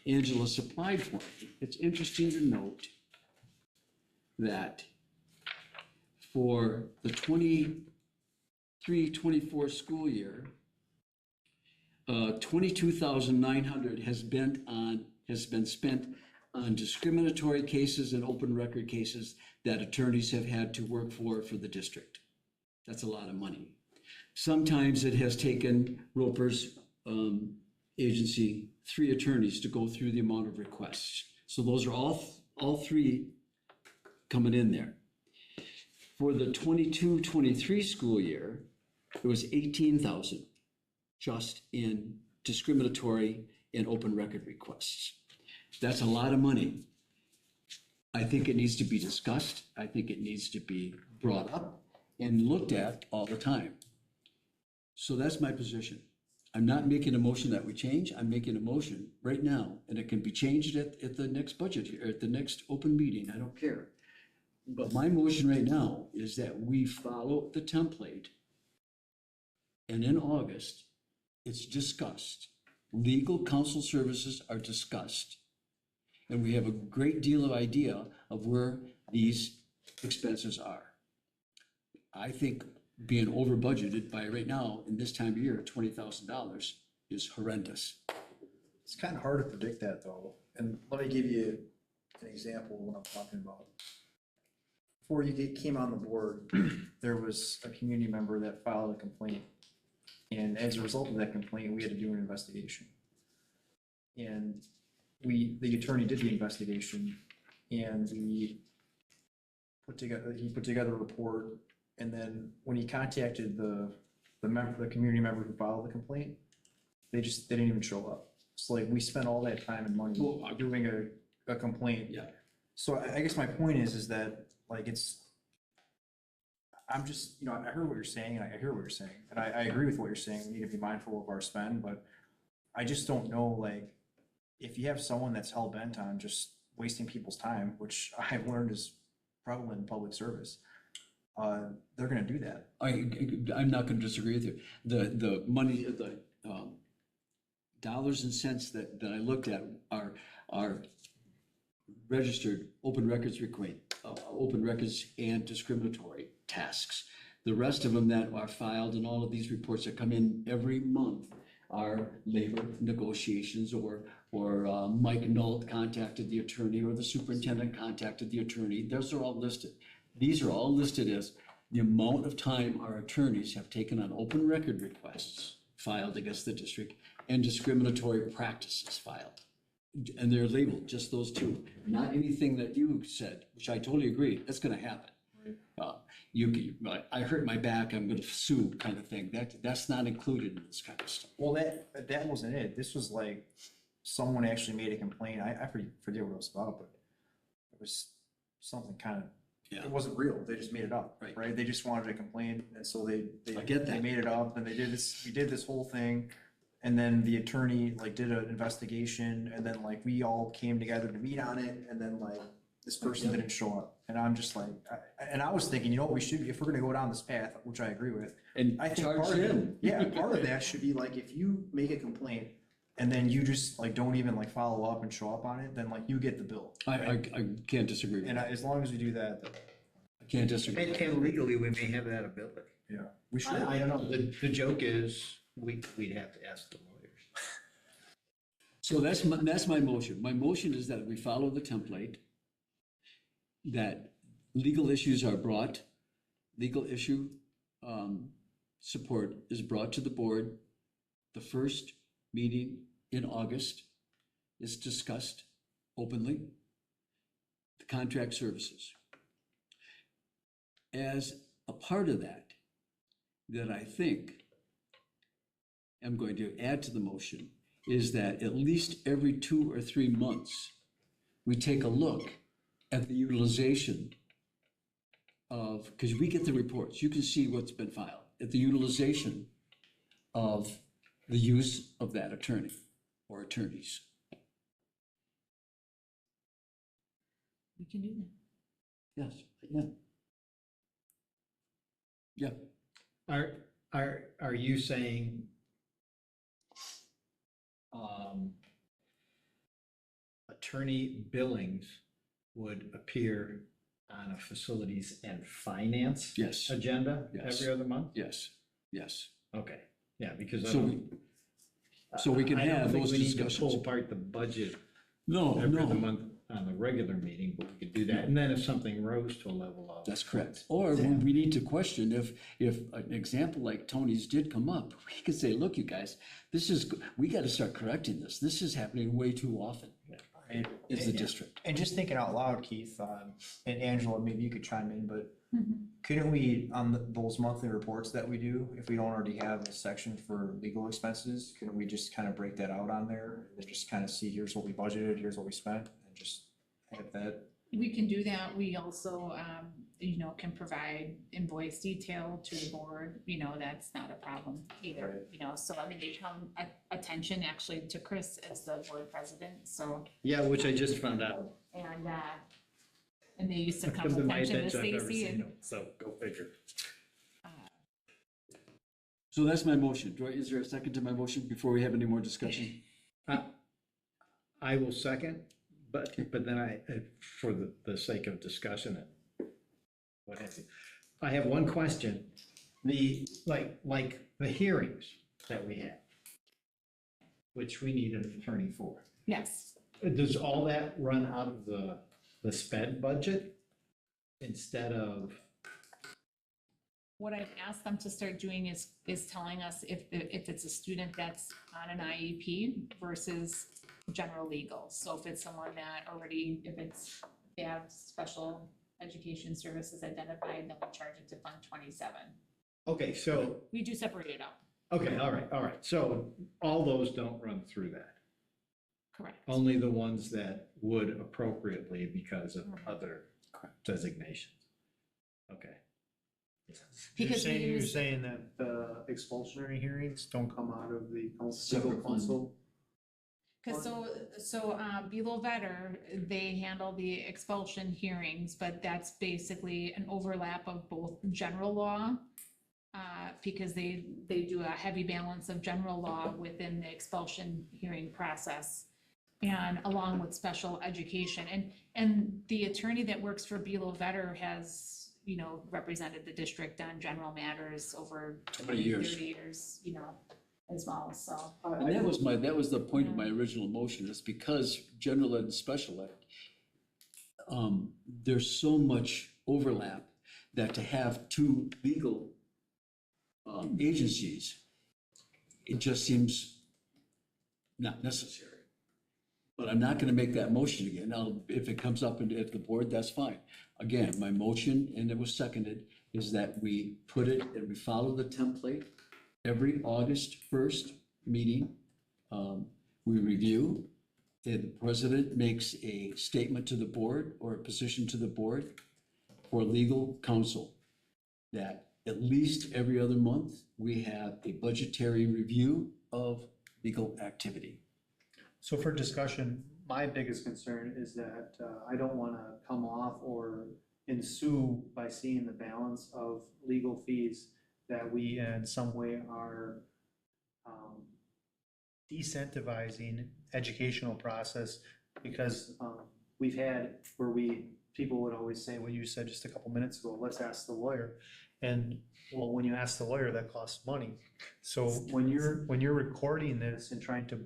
Angela supplied for me, it's interesting to note that for the 23-24 school year, $22,900 has been spent on discriminatory cases and open record cases that attorneys have had to work for the district. That's a lot of money. Sometimes it has taken Roper's agency 3 attorneys to go through the amount of requests. So those are all 3 coming in there. For the 22-23 school year, it was $18,000 just in discriminatory and open record requests. That's a lot of money. I think it needs to be discussed. I think it needs to be brought up and looked at all the time. So that's my position. I'm not making a motion that we change, I'm making a motion right now, and it can be changed at the next budget, or at the next open meeting, I don't care. But my motion right now is that we follow the template. And in August, it's discussed. Legal counsel services are discussed. And we have a great deal of idea of where these expenses are. I think being over budgeted by right now, in this time of year, $20,000 is horrendous. It's kind of hard to predict that though. And let me give you an example of what I'm talking about. Before came on the board, there was a community member that filed a complaint. And as a result of that complaint, we had to do an investigation. And the attorney did the investigation and he put together a report. And then when he contacted the community member who filed the complaint, they didn't even show up. It's like, we spent all that time and money doing a complaint. Yeah. So I guess my point is that, like, I'm just, I heard what you're saying, and I hear what you're saying, and I agree with what you're saying, we need to be mindful of our spend, but I just don't know, like, if you have someone that's hell-bent on just wasting people's time, which I've learned is prevalent in public service, they're gonna do that. I'm not gonna disagree with you. The money, the dollars and cents that I looked at are registered open records open records and discriminatory tasks. The rest of them that are filed in all of these reports that come in every month are labor negotiations or Mike Knoll contacted the attorney or the superintendent contacted the attorney. Those are all listed. These are all listed as the amount of time our attorneys have taken on open record requests filed against the district and discriminatory practices filed. And they're labeled, just those two, not anything that you said, which I totally agree, that's gonna happen. I hurt my back, I'm gonna sue kind of thing, that's not included in this kind of stuff. Well, that wasn't it, this was like, someone actually made a complaint, I forget what it was about, but it was something kind of, Yeah. it wasn't real, they just made it up, Right. right? They just wanted to complain, and so they I get that. they made it up, and we did this whole thing, and then the attorney like did an investigation, and then like we all came together to meet on it, and then like this person didn't show up, and I'm just like, I was thinking, what we should, if we're gonna go down this path, which I agree with, And I think charge part of it, him. part of that should be like, if you make a complaint and then you just like don't even like follow up and show up on it, then like you get the bill. I can't disagree with And that. as long as we do that, I can't disagree. And legally, we may have that ability. yeah, we should. I don't know, the joke is, we'd have to ask the lawyers. So that's my motion. My motion is that we follow the template, that legal issues are brought, legal issue support is brought to the board. The first meeting in August is discussed openly, the contract services. As a part of that I think I'm going to add to the motion is that at least every 2 or 3 months, we take a look at the utilization of, because we get the reports, you can see what's been filed, at the utilization of the use of that attorney or attorneys. We can do that. Yes, yeah. Yeah, Are you saying attorney billings would appear on a facilities and finance yes, agenda Yes. every other month? yes, yes. Okay, yeah, because I So don't. so we can I don't have think those we need to discussions. pull apart the budget No, every other no, month on the regular meeting, but we could do that. And then if something rose to a level of. that's correct. Or we need to question if an example like Tony's did come up, we could say, look, you guys, we got to start correcting this. This is happening way too often, is the district. And just thinking out loud, Keith, and Angela, maybe you could chime in, but couldn't we, on those monthly reports that we do, if we don't already have a section for legal expenses, couldn't we just kind of break that out on there? And just kind of see, here's what we budgeted, here's what we spent, and just have that. We can do that. We also, can provide invoice detail to the board, that's not a problem either, so I mean, they come attention actually to Chris as the board president, so, Yeah, which I just found out. and they used to come Come to my attention to attention, I've never Stacy seen and. them, so go figure. So that's my motion. Is there a second to my motion before we have any more discussion? I will second, but then for the sake of discussion, what have you. I have one question. Like the hearings that we have, which we need an attorney for. Yes, Does all that run out of the sped budget instead of? what I've asked them to start doing is telling us if it's a student that's on an IEP versus general legal. So if it's someone that already, they have special education services identified, then we charge it to Fund 27. Okay, so, We do separate it out, okay, all right. So all those don't run through that. correct? Only the ones that would appropriately because of other designations. Okay. Because we You're use, saying that the expulsionary hearings don't come out of the legal Separate fund. counsel? because Belo Vetter, they handle the expulsion hearings, but that's basically an overlap of both general law, because they do a heavy balance of general law within the expulsion hearing process, and along with special education. And the attorney that works for Belo Vetter has, represented the district on general matters over 20 years. 30 years, as well, so. And that was the point of my original motion, is because general ed and special ed, there's so much overlap that to have two legal agencies, it just seems not necessary. But I'm not gonna make that motion again. Now, if it comes up at the board, that's fine. Again, my motion, and it was seconded, is that we put it and we follow the template. Every August 1st meeting, we review, and the president makes a statement to the board or a position to the board for legal counsel. That at least every other month, we have a budgetary review of legal activity. So for discussion, my biggest concern is that I don't want to come off or ensue by seeing the balance of legal fees that we in some way are decentivizing educational process, because we've had where people would always say what you said just a couple minutes ago, let's ask the lawyer. And well, when you ask the lawyer, that costs money. So when you're recording this and trying to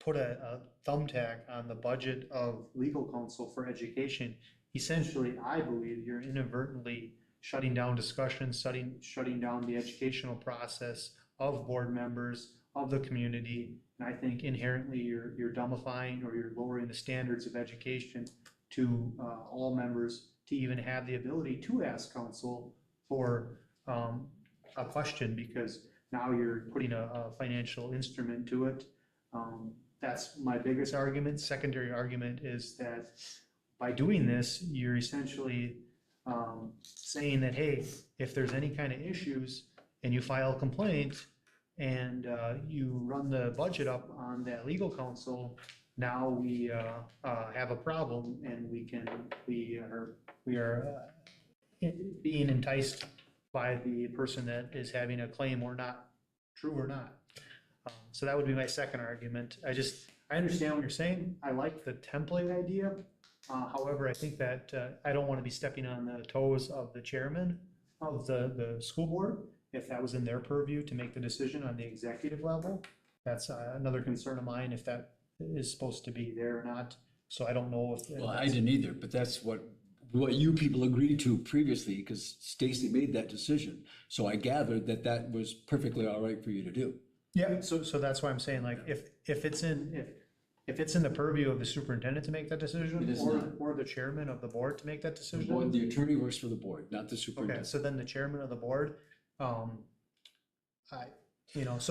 put a thumbtack on the budget of legal counsel for education, essentially, I believe you're inadvertently shutting down discussion, shutting down the educational process of board members, of the community. And I think inherently you're dumbifying or you're lowering the standards of education to all members to even have the ability to ask counsel for a question, because now you're putting a financial instrument to it. That's my biggest argument. Secondary argument is that by doing this, you're essentially saying that, hey, if there's any kind of issues and you file a complaint and you run the budget up on that legal counsel, now we have a problem, and we are being enticed by the person that is having a claim or not, true or not. So that would be my second argument. I understand what you're saying. I like the template idea. However, I think that I don't want to be stepping on the toes of the chairman of the school board. If that was in their purview to make the decision on the executive level, that's another concern of mine, if that is supposed to be there or not. So I don't know if. Well, I didn't either, but that's what you people agreed to previously, because Stacy made that decision. So I gathered that was perfectly all right for you to do. Yeah, so that's why I'm saying, like, if it's in the purview of the superintendent to make that decision, It is not. or the chairman of the board to make that The decision. board- the attorney works for the board, not the Okay, superintendent. so then the chairman of the board, so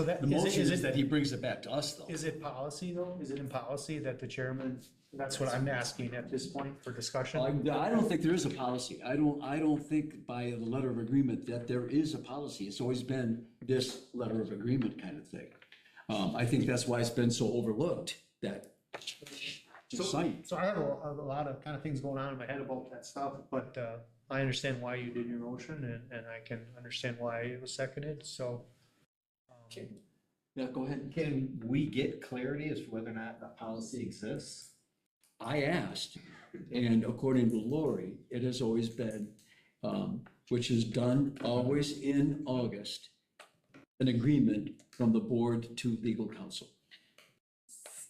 that. The motion is that he brings it back to us, though. Is it policy though? Is it in policy that the chairman That's what I'm asking at this point for discussion. I don't think there is a policy. I don't think by the letter of agreement that there is a policy. It's always been this letter of agreement kind of thing. I think that's why it's been so overlooked, that just sign. So I have a lot of kind of things going on in my head about that stuff, but I understand why you did your motion and I can understand why it was seconded, so. Yeah, go ahead. Can we get clarity as to whether or not the policy exists? I asked, and according to Lori, it has always been, which is done always in August, an agreement from the board to legal counsel.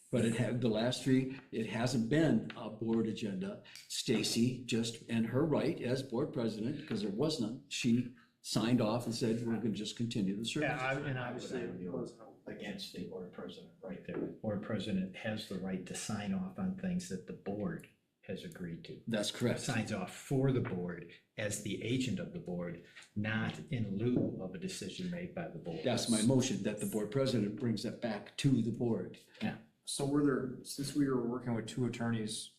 But it had, the last three, it hasn't been a board agenda. Stacy just, and her right as board president, because there was none, she signed off and said, we're gonna just continue the service. Yeah, and obviously it was. Against the board president, right there. The board president has the right to sign off on things that the board has agreed to. That's correct. Signs off for the board as the agent of the board, not in lieu of a decision made by the board. That's my motion, that the board president brings it back to the board. So were there, since we were working with two attorneys,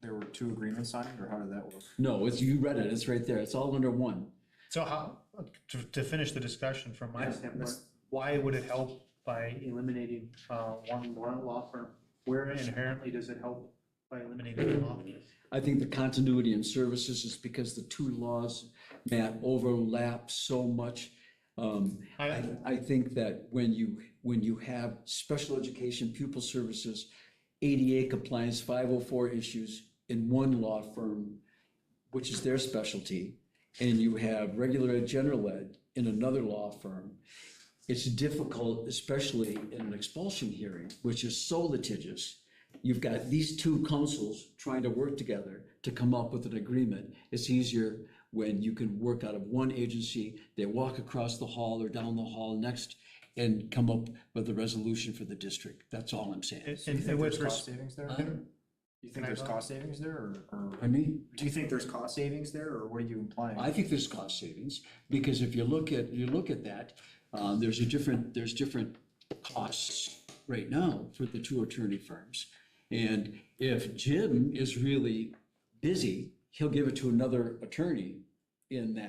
there were two agreements signed, or how did that work? No, it's, you read it, it's right there, it's all under one. So how, to finish the discussion from my standpoint, why would it help by eliminating one law firm? Where inherently does it help by eliminating the law firm? I think the continuity in services is because the two laws, Matt, overlap so much. I think that when you have special education pupil services, ADA compliance, 504 issues in one law firm, which is their specialty, and you have regular ed, general ed in another law firm, it's difficult, especially in an expulsion hearing, which is so litigious. You've got these two councils trying to work together to come up with an agreement. It's easier when you can work out of one agency, they walk across the hall or down the hall next and come up with a resolution for the district. That's all I'm saying. Do you think there's cost savings there? Huh? Do you think there's cost savings there, or I mean, do you think there's cost savings there, or what are you implying? I think there's cost savings, because if you look at that, there's different costs right now for the two attorney firms. And if Jim is really busy, he'll give it to another attorney in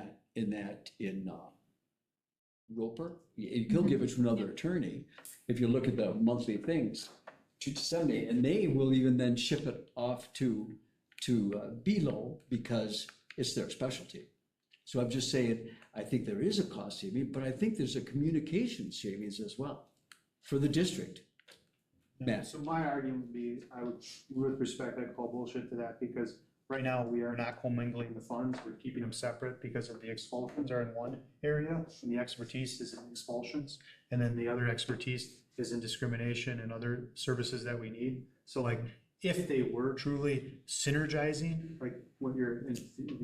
Roper. He'll give it to another attorney. If you look at the monthly things, to Sunday, and they will even then ship it off to Belo because it's their specialty. So I'm just saying, I think there is a cost saving, but I think there's a communication savings as well for the district. Matt? So my argument would be, with respect, I'd call bullshit to that, because right now we are not commingling the funds, we're keeping them separate because of the expulsions are in one area, and the expertise is in expulsions, and then the other expertise is in discrimination and other services that we need. So like, if they were truly synergizing, like what you're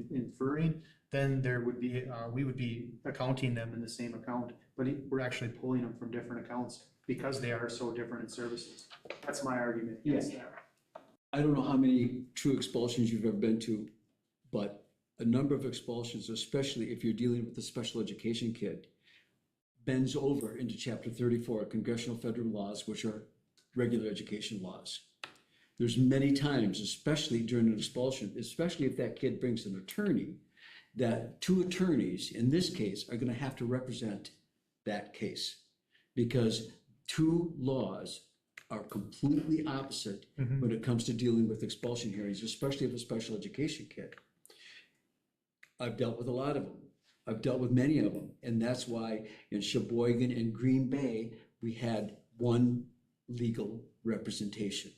inferring, then there would be, we would be accounting them in the same account, but we're actually pulling them from different accounts because they are so different in services. That's my argument against that. I don't know how many true expulsions you've ever been to, but a number of expulsions, especially if you're dealing with a special education kid, bends over into Chapter 34 of Congressional Federal Laws, which are regular education laws. There's many times, especially during an expulsion, especially if that kid brings an attorney, that two attorneys, in this case, are gonna have to represent that case. Because two laws are completely opposite when it comes to dealing with expulsion hearings, especially of a special education kid. I've dealt with a lot of them. I've dealt with many of them, and that's why in Sheboygan and Green Bay, we had one legal representation.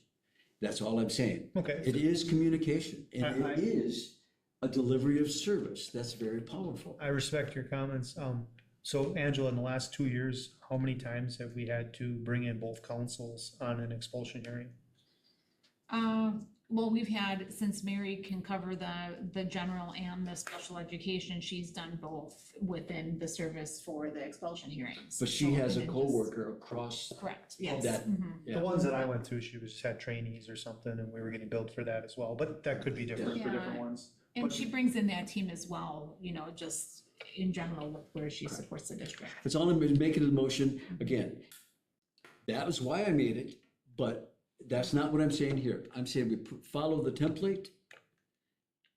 That's all I'm saying. Okay. It is communication, and it is a delivery of service. That's very powerful. I respect your comments. So Angela, in the last 2 years, how many times have we had to bring in both counsels on an expulsion hearing? Well, we've had, since Mary can cover the general and the special education, she's done both within the service for the expulsion hearings. But she So, has a and then just- coworker across Correct, yes. that. Mhm. The ones that I went through, she just had trainees or something, and we were getting billed for that as well, but that could be different for different Yeah. ones. And she brings in that team as well, you know, just in general with where she supports the district. It's all I'm making a motion, again, that was why I made it, but That's not what I'm saying here. I'm saying we follow the template.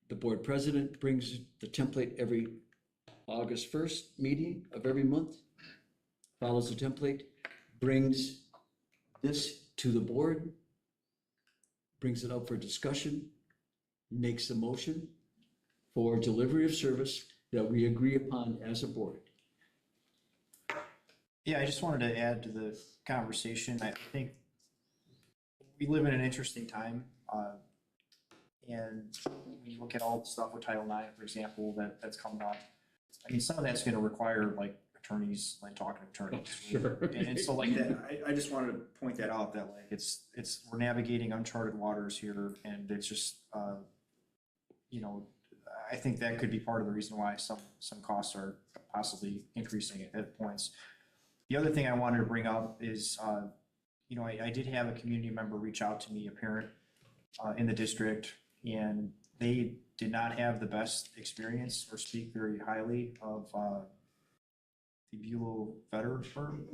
The board president brings the template every August 1st meeting of every month, follows the template, brings this to the board, brings it up for discussion, makes a motion for delivery of service that we agree upon as a board. Yeah, I just wanted to add to the conversation. I think we live in an interesting time. And when you look at all the stuff with Title IX, for example, that's coming up, I mean, some of that's gonna require like attorneys, like talking to attorneys. Sure. And so like that, I just wanted to point that out, that like we're navigating uncharted waters here, and it's just, you know, I think that could be part of the reason why some costs are possibly increasing at points. The other thing I wanted to bring up is, you know, I did have a community member reach out to me, a parent in the district, and they did not have the best experience or speak very highly of the Bulow Vetter firm.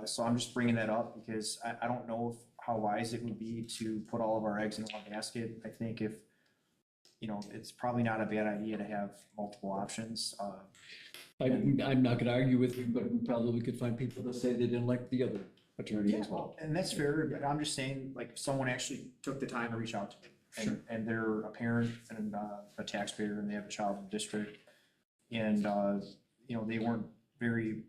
So I'm just bringing that up because I don't know how wise it would be to put all of our eggs in one basket. I think if, you know, it's probably not a bad idea to have multiple options. I'm not gonna argue with you, but we probably could find people that say they didn't like the other attorney as well. And that's fair, but I'm just saying, like, if someone actually took the time to reach out to me, and they're a parent and a taxpayer, and they have a child in the district, and, you know, they weren't very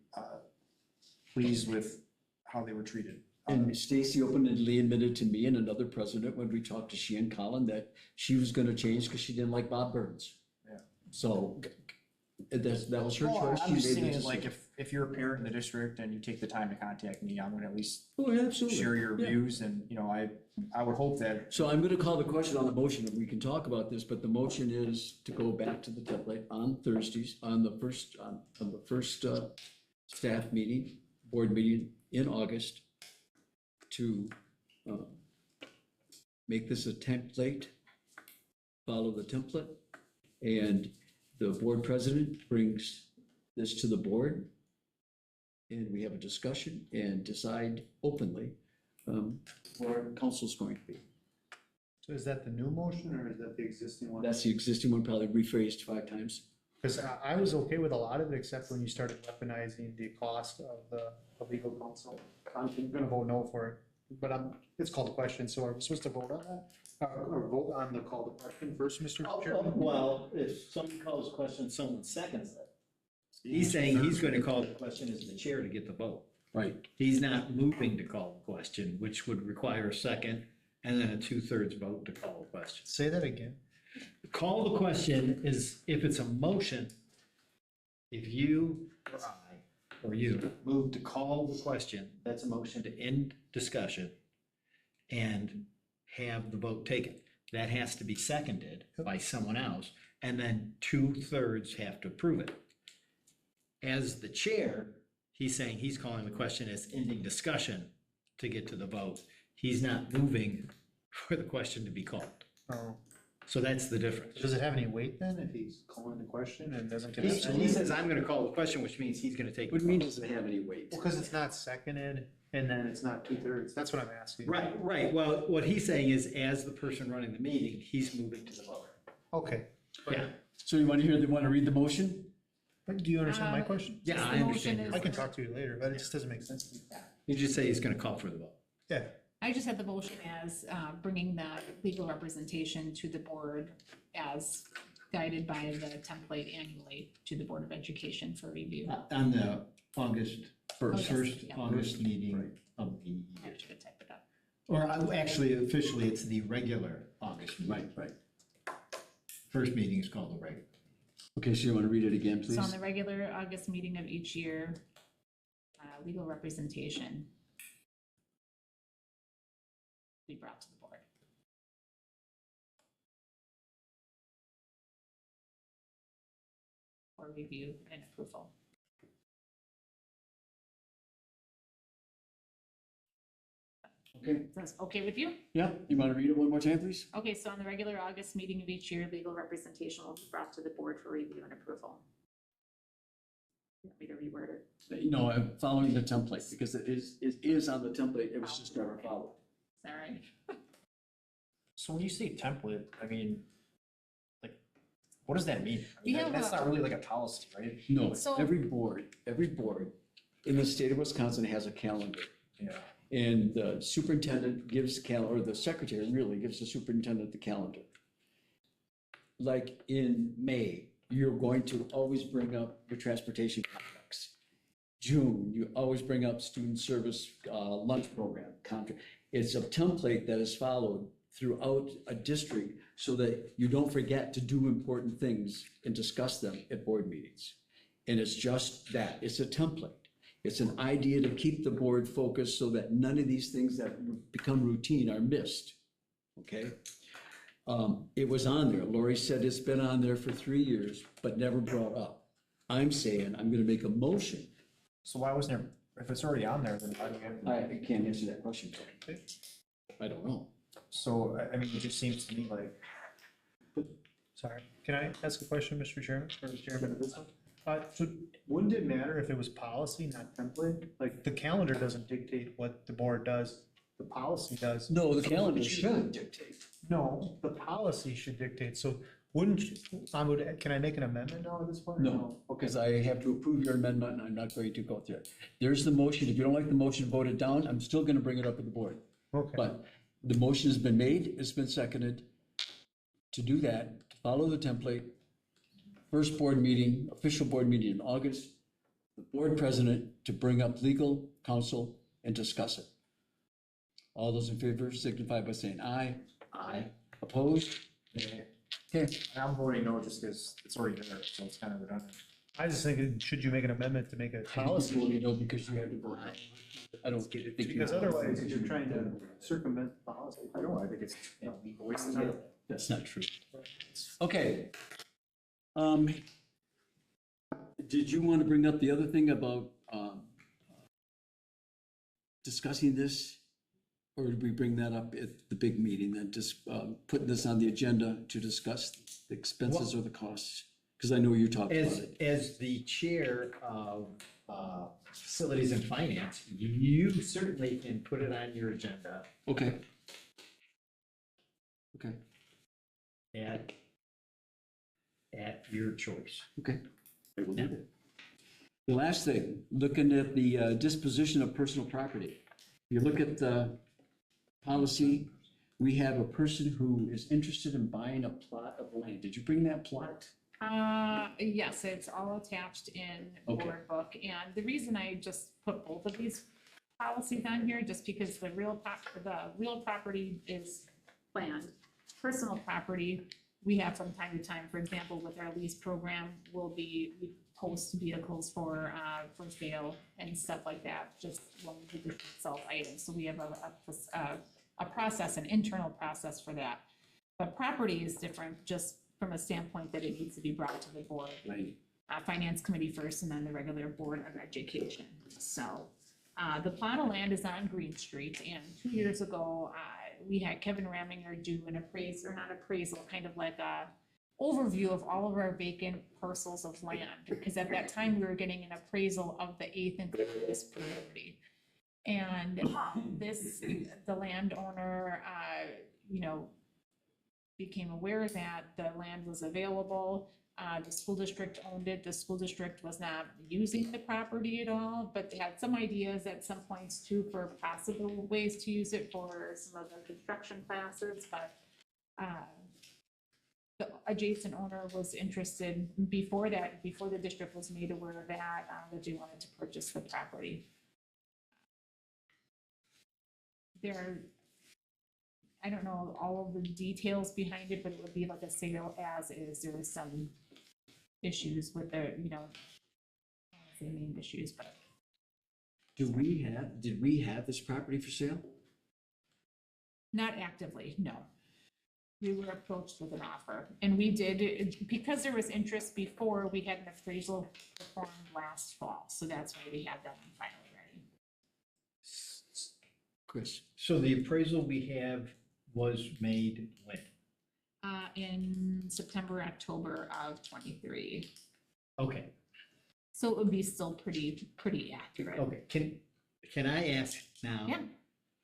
pleased with how they were treated. And Stacy openly admitted to me and another president when we talked to she and Colin that she was gonna change because she didn't like Bob Burns. Yeah. So that was her Well, choice. I'm She just made the saying, like, decision. if you're a parent in the district and you take the time to contact me, I'm gonna at least Oh, yeah, absolutely. share your Yeah. views, and, you know, I would hope that, So I'm gonna call the question on the motion, and we can talk about this, but the motion is to go back to the template on Thursdays, on the first staff meeting, board meeting in August, to make this a template, follow the template, and the board president brings this to the board, and we have a discussion and decide openly where our council's going to be. So is that the new motion or is that the existing one? That's the existing one, probably rephrased 5 times. Because I was okay with a lot of it, except when you started weaponizing the cost of the legal counsel. I'm gonna vote no for it, but it's called a question, so are we supposed to vote on that? Or vote on the call to question first, Mr. Chairman? Well, if someone calls a question, someone seconds it. He's saying he's going to call the question as the chair to get the vote. Right. He's not moving to call the question, which would require a second and then a 2/3 vote to call the question. Say that again. Call the question is if it's a motion, if you or I or you move to call the question, that's a motion to end discussion and have the vote taken. That has to be seconded by someone else, and then 2/3 have to approve it. As the chair, he's saying he's calling the question as ending discussion to get to the vote. He's not moving for the question to be called. Oh, So that's the difference. does it have any weight then if he's calling the question and doesn't get a He second? says, I'm gonna call the question, which means he's gonna take. What do you mean, does it have any weight? Well, because it's not seconded and then it's not 2/3. That's what I'm asking. Right. Well, what he's saying is, as the person running the meeting, he's moving to the vote. Okay. Yeah. So you want to read the motion? Do you understand my question? Yeah, Just I the understand. motion your I can question. talk to you later, but it just doesn't make sense to me. You just say he's gonna call for the vote. Yeah. I just had the motion as bringing the legal representation to the board as guided by the template annually to the Board of Education for review. On the August, First. first Yeah. August meeting of the year. I should have typed it up. Or actually, officially, it's the regular August meeting. Right. First meeting is called the regular. Okay, so you want to read it again, please? So on the regular August meeting of each year, legal representation be brought to the board. For review and approval. Okay. That's okay with you? Yeah, you want to read it one more time, please? Okay, so on the regular August meeting of each year, legal representation will be brought to the board for review and approval. You want me to reword it? You know, I'm following the template because it is on the template, it was just never followed. Sorry. So when you say template, I mean, like, what does that mean? I We mean, have that's a- not really like a policy, right? No, So- every board in the state of Wisconsin has a calendar. Yeah. And the superintendent gives the calendar, or the secretary really gives the superintendent the calendar. Like in May, you're going to always bring up the transportation contracts. June, you always bring up student service lunch program contract. It's a template that is followed throughout a district so that you don't forget to do important things and discuss them at board meetings. And it's just that, it's a template. It's an idea to keep the board focused so that none of these things that become routine are missed, okay? It was on there. Lori said it's been on there for 3 years, but never brought up. I'm saying I'm gonna make a motion. So why wasn't there, if it's already on there, then why do you have? I can't answer that question, Tony. I don't know. So, I mean, it just seems to me like, Sorry, can I ask a question, Mr. Chairman, or Mr. Chairman of this one? So wouldn't it matter if it was policy, not template? Like, the calendar doesn't dictate what the board does, the policy does. No, the calendar should dictate. No, the policy should dictate, so wouldn't, can I make an amendment now at this point? or No, because I have to approve your amendment, and I'm not going to go through it. There's the motion. If you don't like the motion, vote it down. I'm still gonna bring it up at the board. Okay, But the motion has been made, it's been seconded. To do that, to follow the template, first board meeting, official board meeting in August, the board president to bring up legal counsel and discuss it. All those in favor signify by saying aye. Aye. Opposed? Okay, I'm voting no just because it's already there, so it's kind of redundant. I just think, should you make an amendment to make a policy, policy? voting no because you have to vote. I don't think you. Because otherwise, you're trying to circumvent the policy. I don't, I think it's, you know, a waste of time. That's not true. Okay. Did you want to bring up the other thing about discussing this? Or did we bring that up at the big meeting, then just putting this on the agenda to discuss the expenses or the costs? Because I know you talked about As, it. as the chair of Facilities and Finance, you certainly can put it on your agenda Okay. Okay, at your choice. okay. I will do that. The last thing, looking at the disposition of personal property. You look at the policy, we have a person who is interested in buying a plot of land. Did you bring that plot? Yes, it's all attached in Okay. board book, and the reason I just put both of these policies on here, just because the real property is planned. Personal property, we have from time to time, for example, with our lease program, we post vehicles for sale and stuff like that, just when we do sell items, so we have a process, an internal process for that. But property is different, just from a standpoint that it needs to be brought to the board, Right. finance committee first and then the regular board of education. So, the plot of land is on Green Street, and 2 years ago, we had Kevin Raminger do an kind of like a overview of all of our vacant parcels of land, because at that time, we were getting an appraisal of the 8th and Columbus property. And the landowner, became aware that the land was available. The school district owned it. The school district was not using the property at all, but they had some ideas at some points too for possible ways to use it for some of the construction classes, but the adjacent owner was interested before the district was made aware of that they wanted to purchase the property. I don't know all of the details behind it, but it would be like a sale as is. There was some issues with the, I don't want to say main issues, but. Did we have this property for sale? Not actively, no. We were approached with an offer, and we did, because there was interest before, we had an appraisal performed last fall, so that's why we had that on file already. Chris? So the appraisal we have was made when? In September, October of '23. Okay, So it would be still pretty accurate. okay. Can I ask now? Yeah.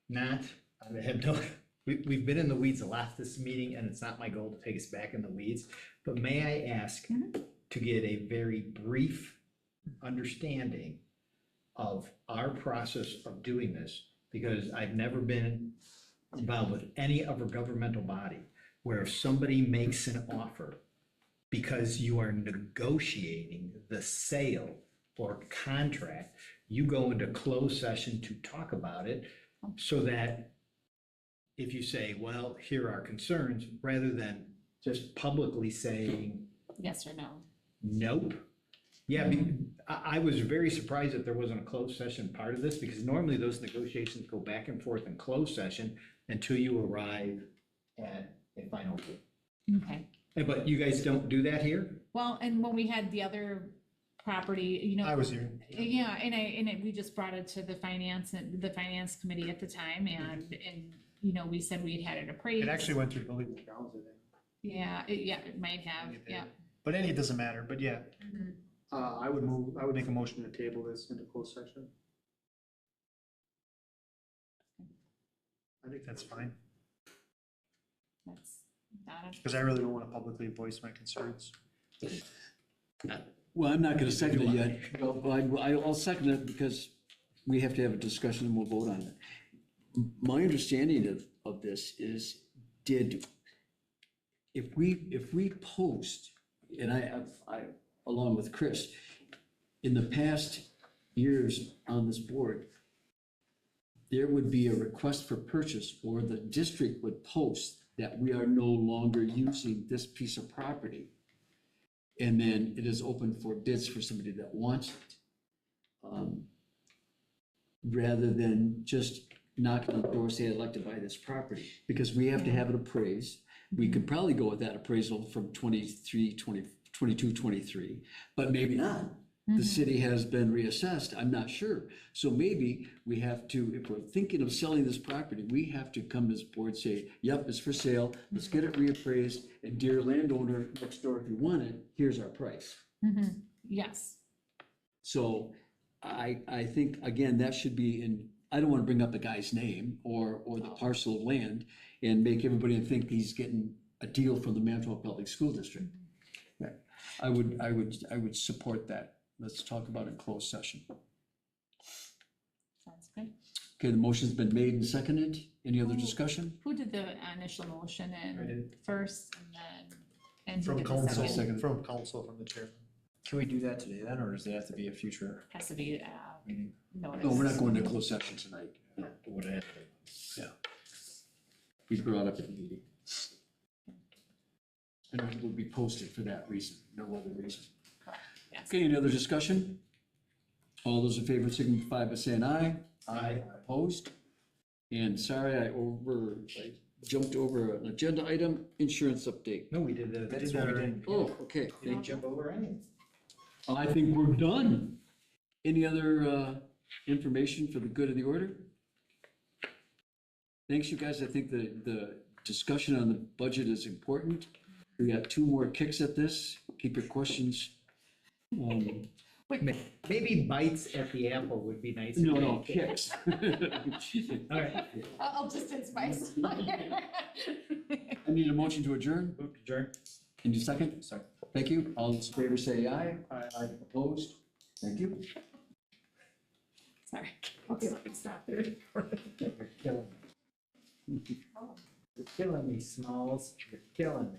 Not I have no, we've been in the weeds a lot this meeting, and it's not my goal to take us back in the weeds. But may I ask to get a very brief understanding of our process of doing this? Because I've never been involved with any other governmental body where if somebody makes an offer because you are negotiating the sale or contract, you go into closed session to talk about it, so that if you say, well, here are concerns, rather than just publicly saying, Yes or no? nope. Yeah, I was very surprised that there wasn't a closed session part of this, because normally those negotiations go back and forth in closed session until you arrive at a final deal. Okay. But you guys don't do that here? Well, and when we had the other property, you know. I was here. Yeah, we just brought it to the finance committee at the time, and, you know, we said we'd had it appraised. It actually went through building and grounds, I think. Yeah, it might have, yeah. But it doesn't matter, but yeah. Mhm. I would make a motion to table this into closed session. I think that's fine, That's not a. because I really don't want to publicly voice my concerns. Well, I'm not gonna second it yet, but I'll second it because we have to have a discussion and we'll vote on it. My understanding of this is, if we post, and I, along with Chris, in the past years on this board, there would be a request for purchase, or the district would post that we are no longer using this piece of property. And then it is open for bids for somebody that wants it. Rather than just knocking on the door, say, I'd like to buy this property, because we have to have it appraised. We could probably go with that appraisal from 22, 23, but maybe not. The city has been reassessed, I'm not sure. So maybe we have to, if we're thinking of selling this property, we have to come to this board, say, yep, it's for sale, let's get it reappraised, and dear landowner next door, if you want it, here's our price. Yes. So I think, again, that should be in, I don't want to bring up the guy's name or the parcel of land and make everybody think he's getting a deal from the Manitowoc Public School District. I would support that. Let's talk about it in closed session. Sounds good. Okay, the motion's been made and seconded. Any other discussion? Who did the initial motion I and did. first, and then, and who From did the council, second? from council, from the chairman. Can we do that today then, or does it have to be a future Has to be, meeting? noticed. No, we're not going to closed session tonight. Would it? We brought up at the meeting. And it will be posted for that reason, no other reason. Yes. Okay, any other discussion? All those in favor signify by saying aye. Aye. Opposed? And sorry, I jumped over an agenda item, insurance update. No, we did that. That's what we did. Oh, okay, Did you jump over anything? I think we're done. Any other information for the good of the order? Thanks, you guys. I think the discussion on the budget is important. We got 2 more kicks at this. Keep your questions. Maybe bites at the apple would be nice. No, kicks. All right. I'll just advise. I need a motion to adjourn. Move to adjourn. Can you second? Second. Thank you. All those in favor say aye. Aye. Opposed? Thank you. Sorry. Okay, let me stop there. You're killing me. You're killing me, Smalls. You're killing me.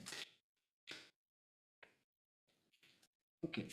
Okay.